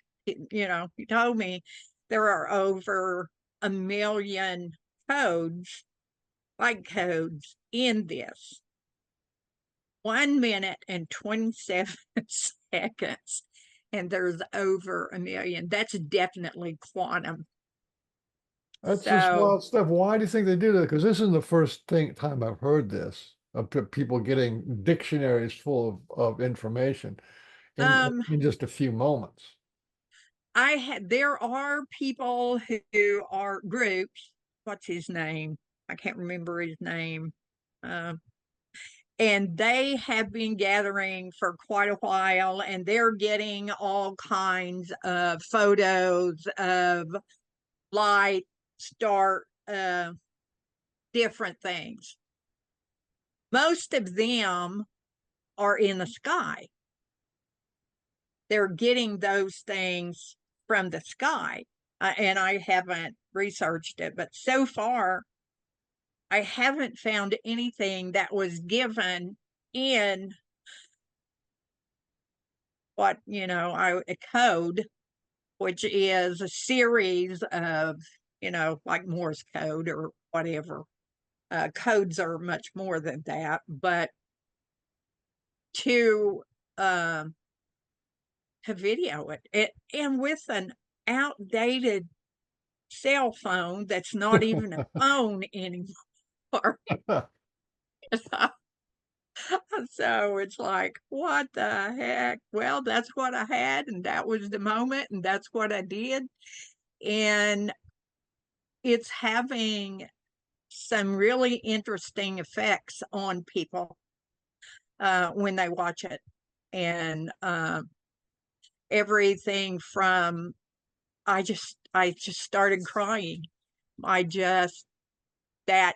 told me there are over 1 million light codes in this. 1 minute and 27 seconds, and there's over 1 million. That's definitely quantum. That's just So wild stuff. Why do you think they do that? Because this isn't the first time I've heard this of people getting dictionaries full of information in just a few moments. there are people who are groups. What's his name? I can't remember his name. And they have been gathering for quite a while, and they're getting all kinds of photos of light, start, different things. Most of them are in the sky. They're getting those things from the sky. And I haven't researched it, but so far I haven't found anything that was given in a code, which is a series of, like Morse code or whatever. Codes are much more than that, but to video it, and with an outdated cell phone that's not even a phone anymore. So it's like, what the heck? Well, that's what I had, and that was the moment, and that's what I did. And it's having some really interesting effects on people when they watch it. And everything from, I just started crying. That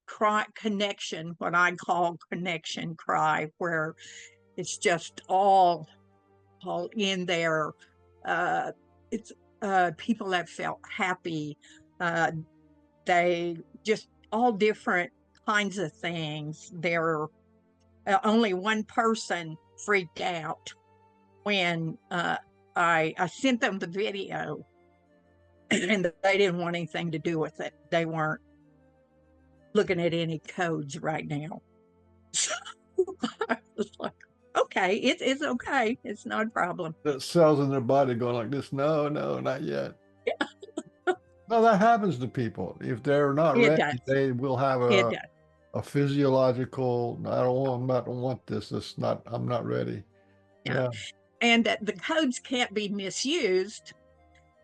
cry connection, what I call connection cry, where it's just all in there. It's people that felt happy. They just all different kinds of things. There, only one person freaked out when a I sent them the video and they didn't want anything to do with it. They weren't looking at any codes right now. So I was like, okay, it's okay. It's not a problem. The cells in their body going like this. No, no, not yet. No, that happens to people. If they're not It ready, does. they will have It does. a physiological, I don't want this. It's not, I'm not ready. Yeah. Yeah. And that the codes can't be misused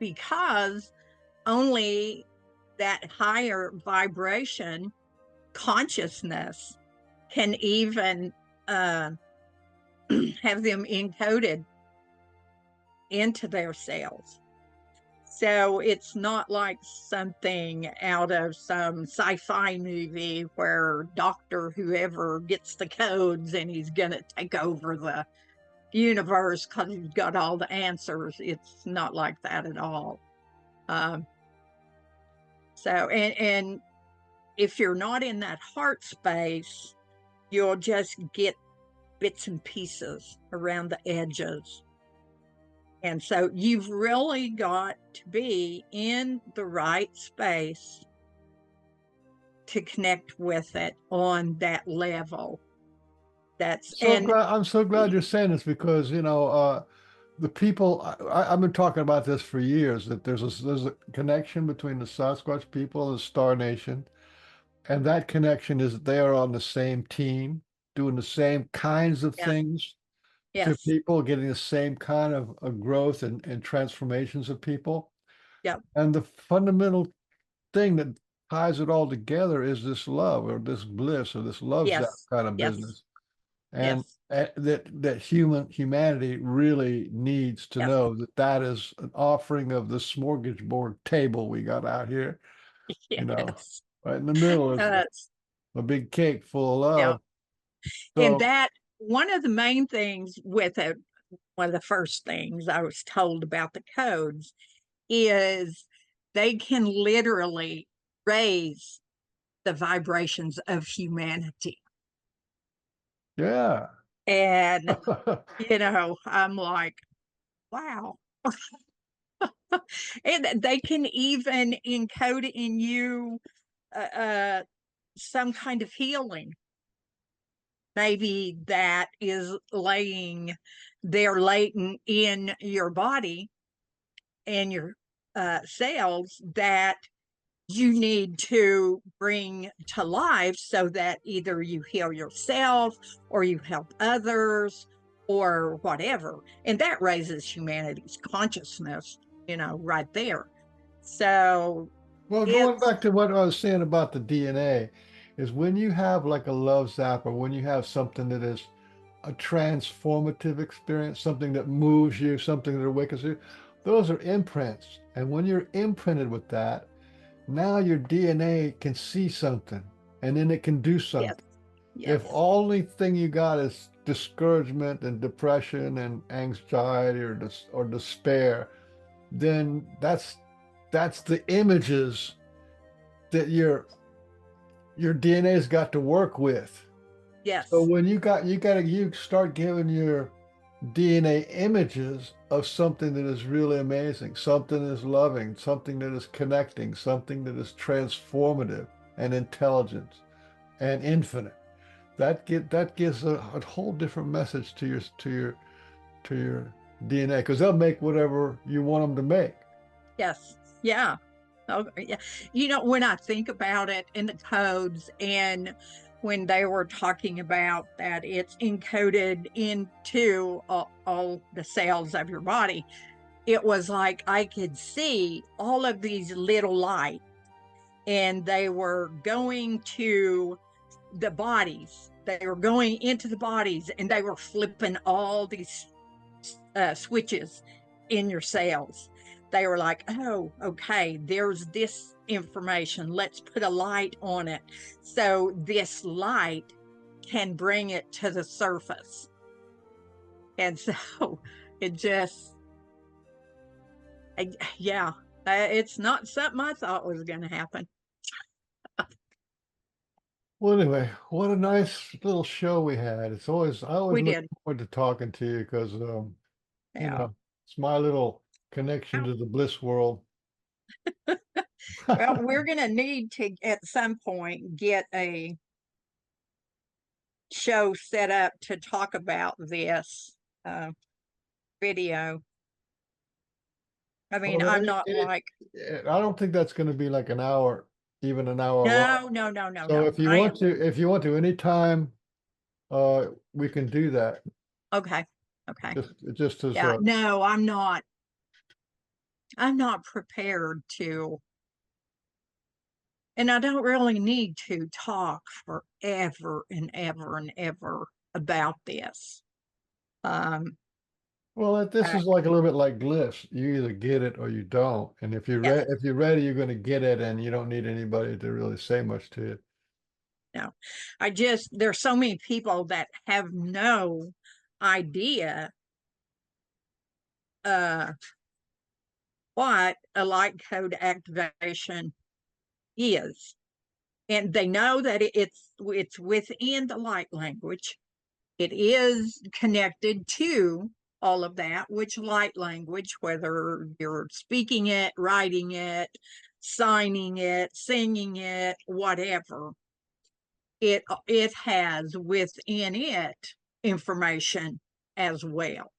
because only that higher vibration consciousness can even have them encoded into their cells. So it's not like something out of some sci-fi movie where Dr. Whoever gets the codes and he's going to take over the universe because he's got all the answers. It's not like that at all. And if you're not in that heart space, you'll just get bits and pieces around the edges. And so you've really got to be in the right space to connect with it on that level. I'm so glad you're saying this because, the people, I've been talking about this for years, that there's a connection between the Sasquatch people and the Star Nation. And that connection is that they are on the same team, doing the same kinds of things to Yes. people, getting the same kind of growth and transformations of people. Yep. And the fundamental thing that ties it all together is this love or this bliss or this love zap kind of business. And that humanity really needs to know that is an offering of the smorgasbord table we got out here. Yes. Right in the middle is a big cake full of love. Yeah. And that one of the main things with it, one of the first things I was told about the codes is they can literally raise the vibrations of humanity. Yeah. And, I'm like, wow. And they can even encode in you some kind of healing. Maybe that is laying there latent in your body and your cells that you need to bring to life so that either you heal yourself or you help others or whatever. And that raises humanity's consciousness, right there. So, well, going back to what I was saying about the DNA, is when you have like a love zap or when you have something that is a transformative experience, something that moves you, something that awakens you, those are imprints. And when you're imprinted with that, now your DNA can see something and then it can do something. Yes. If only thing you got is discouragement and depression and anxiety or despair, then that's the images that your DNA's got to work with. Yes. So when you start giving your DNA images of something that is really amazing, something that is loving, something that is connecting, something that is transformative and intelligent and infinite. That gives a whole different message to your DNA, because they'll make whatever you want them to make. Yes. Yeah. Oh, yeah. When I think about it in the codes and when they were talking about that it's encoded into all the cells of your body, it was like I could see all of these little lights and they were going to the bodies. They were going into the bodies and they were flipping all these switches in your cells. They were like, oh, okay, there's this information. Let's put a light on it. So this light can bring it to the surface. And so it just, it's not something I thought was going to happen. Well, anyway, what a nice little show we had. I always look forward to talking to you because, It's my little connection to the bliss world. Well, we're going to need to, at some point, get a show set up to talk about this video. I mean, Well, I'm not like, I don't think that's going to be like an hour, even an hour long. no. So if you I want to, anytime, we can do that. okay. Just as Yeah, no, I'm not prepared to, and I don't really need to talk forever and ever and ever about this. well, this is like a little bit like glyphs. You either get it or you don't. And if you're Yes. if you're ready, you're going to get it, and you don't need anybody to really say much to you. No, there's so many people that have no idea what a light code activation is. And they know that it's within the light language. It is connected to all of that, which light language, whether you're speaking it, writing it, signing it, singing it, whatever, it has within it information as well.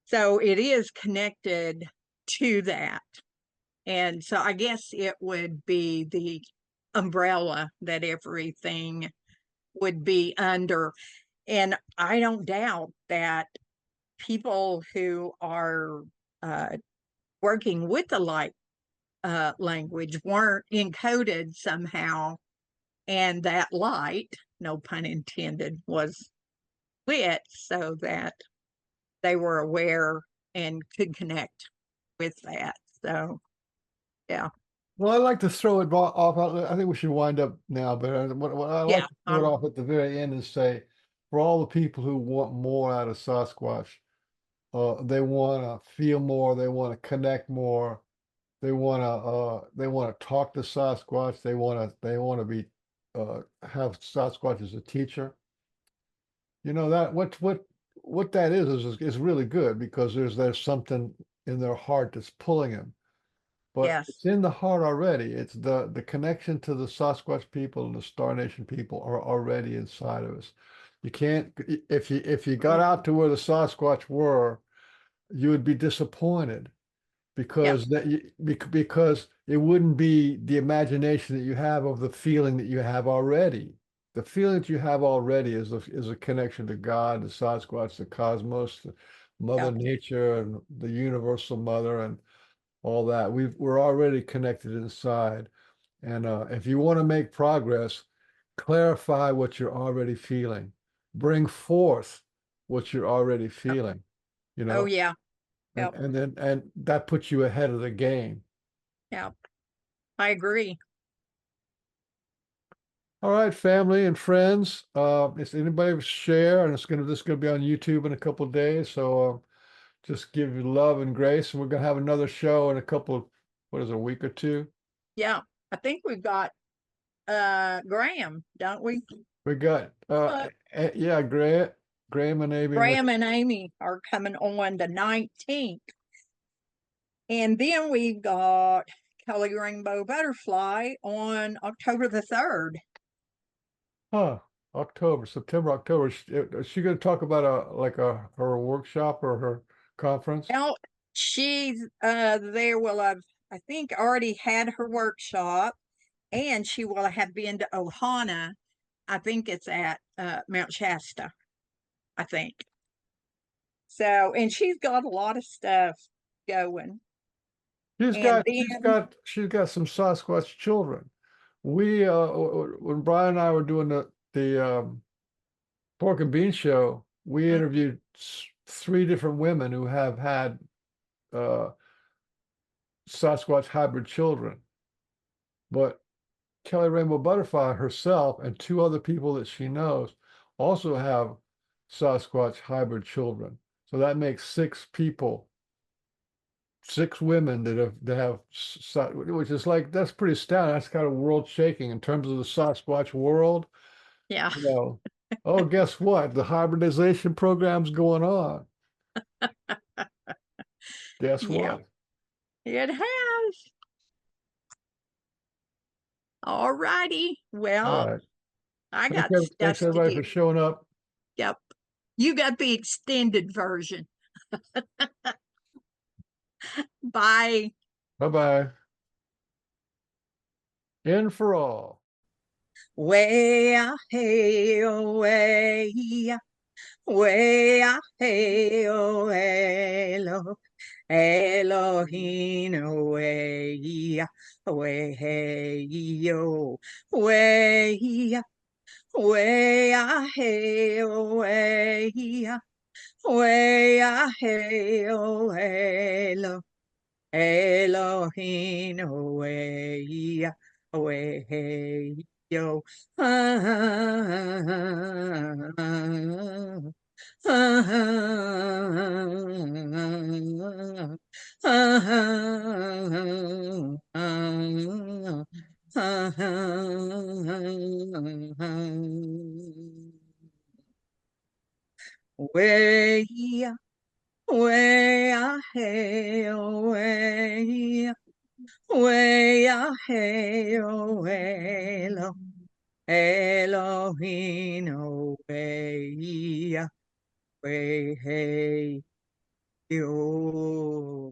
So it is connected to that. And so I guess it would be the umbrella that everything would be under. And I don't doubt that people who are working with the light language weren't encoded somehow, and that light, no pun intended, was lit so that they were aware and could connect with that. So, yeah. Well, I'd like to throw it off. I think we should wind up now, but what I like to throw it off at the very end and say, for all the people who want more out of Sasquatch, they want to feel more, they want to connect more, they want to talk to Sasquatch, they want to be have Sasquatch as a teacher. You know that what that is really good, because there's something in their heart that's pulling them. But Yes. it's in the heart already. It's the connection to the Sasquatch people and the Star Nation people are already inside of us. You can't, if you got out to where the Sasquatch were, you would be disappointed, because because it wouldn't be the imagination that you have of the feeling that you have already. The feeling that you have already is a connection to God, the Sasquatch, the cosmos, the Mother Nature, and the Universal Mother, and all that. We're already connected inside. And if you want to make progress, clarify what you're already feeling. Bring forth what you're already feeling, you know. Oh, yeah. Yep. And that puts you ahead of the game. Yeah. I agree. All right, family and friends. If anybody share, and this is gonna be on YouTube in a couple of days. So just give you love and grace, and we're gonna have another show in a week or two. Yeah, I think we've got Graham, don't we? We got yeah, Graham and Amy. Graham and Amy are coming on the 19th. And then we've got Kelly Rainbow Butterfly on October the 3rd. Huh. September, October. Is she going to talk about her workshop or her conference? Now, she's there will have, I think, already had her workshop, and she will have been to Ohana. I think it's at Mount Shasta, I think. So, and she's got a lot of stuff going. She's got some Sasquatch children. We when Brian and I were doing the Pork and Bean show, we interviewed 3 different women who have had Sasquatch hybrid children. But Kelly Rainbow Butterfly herself and 2 other people that she knows also have Sasquatch hybrid children. So that makes 6 people, 6 women that have, which is that's pretty astounding. That's kind of world shaking in terms of the Sasquatch world. Yeah. You know, oh, guess what? The hybridization program's going on. Guess Yeah. what? It has. All righty. All Well, right. I got Thanks stuff to everybody for do. showing up. Yep. You got the extended version. Bye. Bye-bye. In for all. Way hey way way hey way lo Elohim way way hey yo way way hey way way hey way lo Elohim way way yo way way way way hey way lo Elohim way way hey yo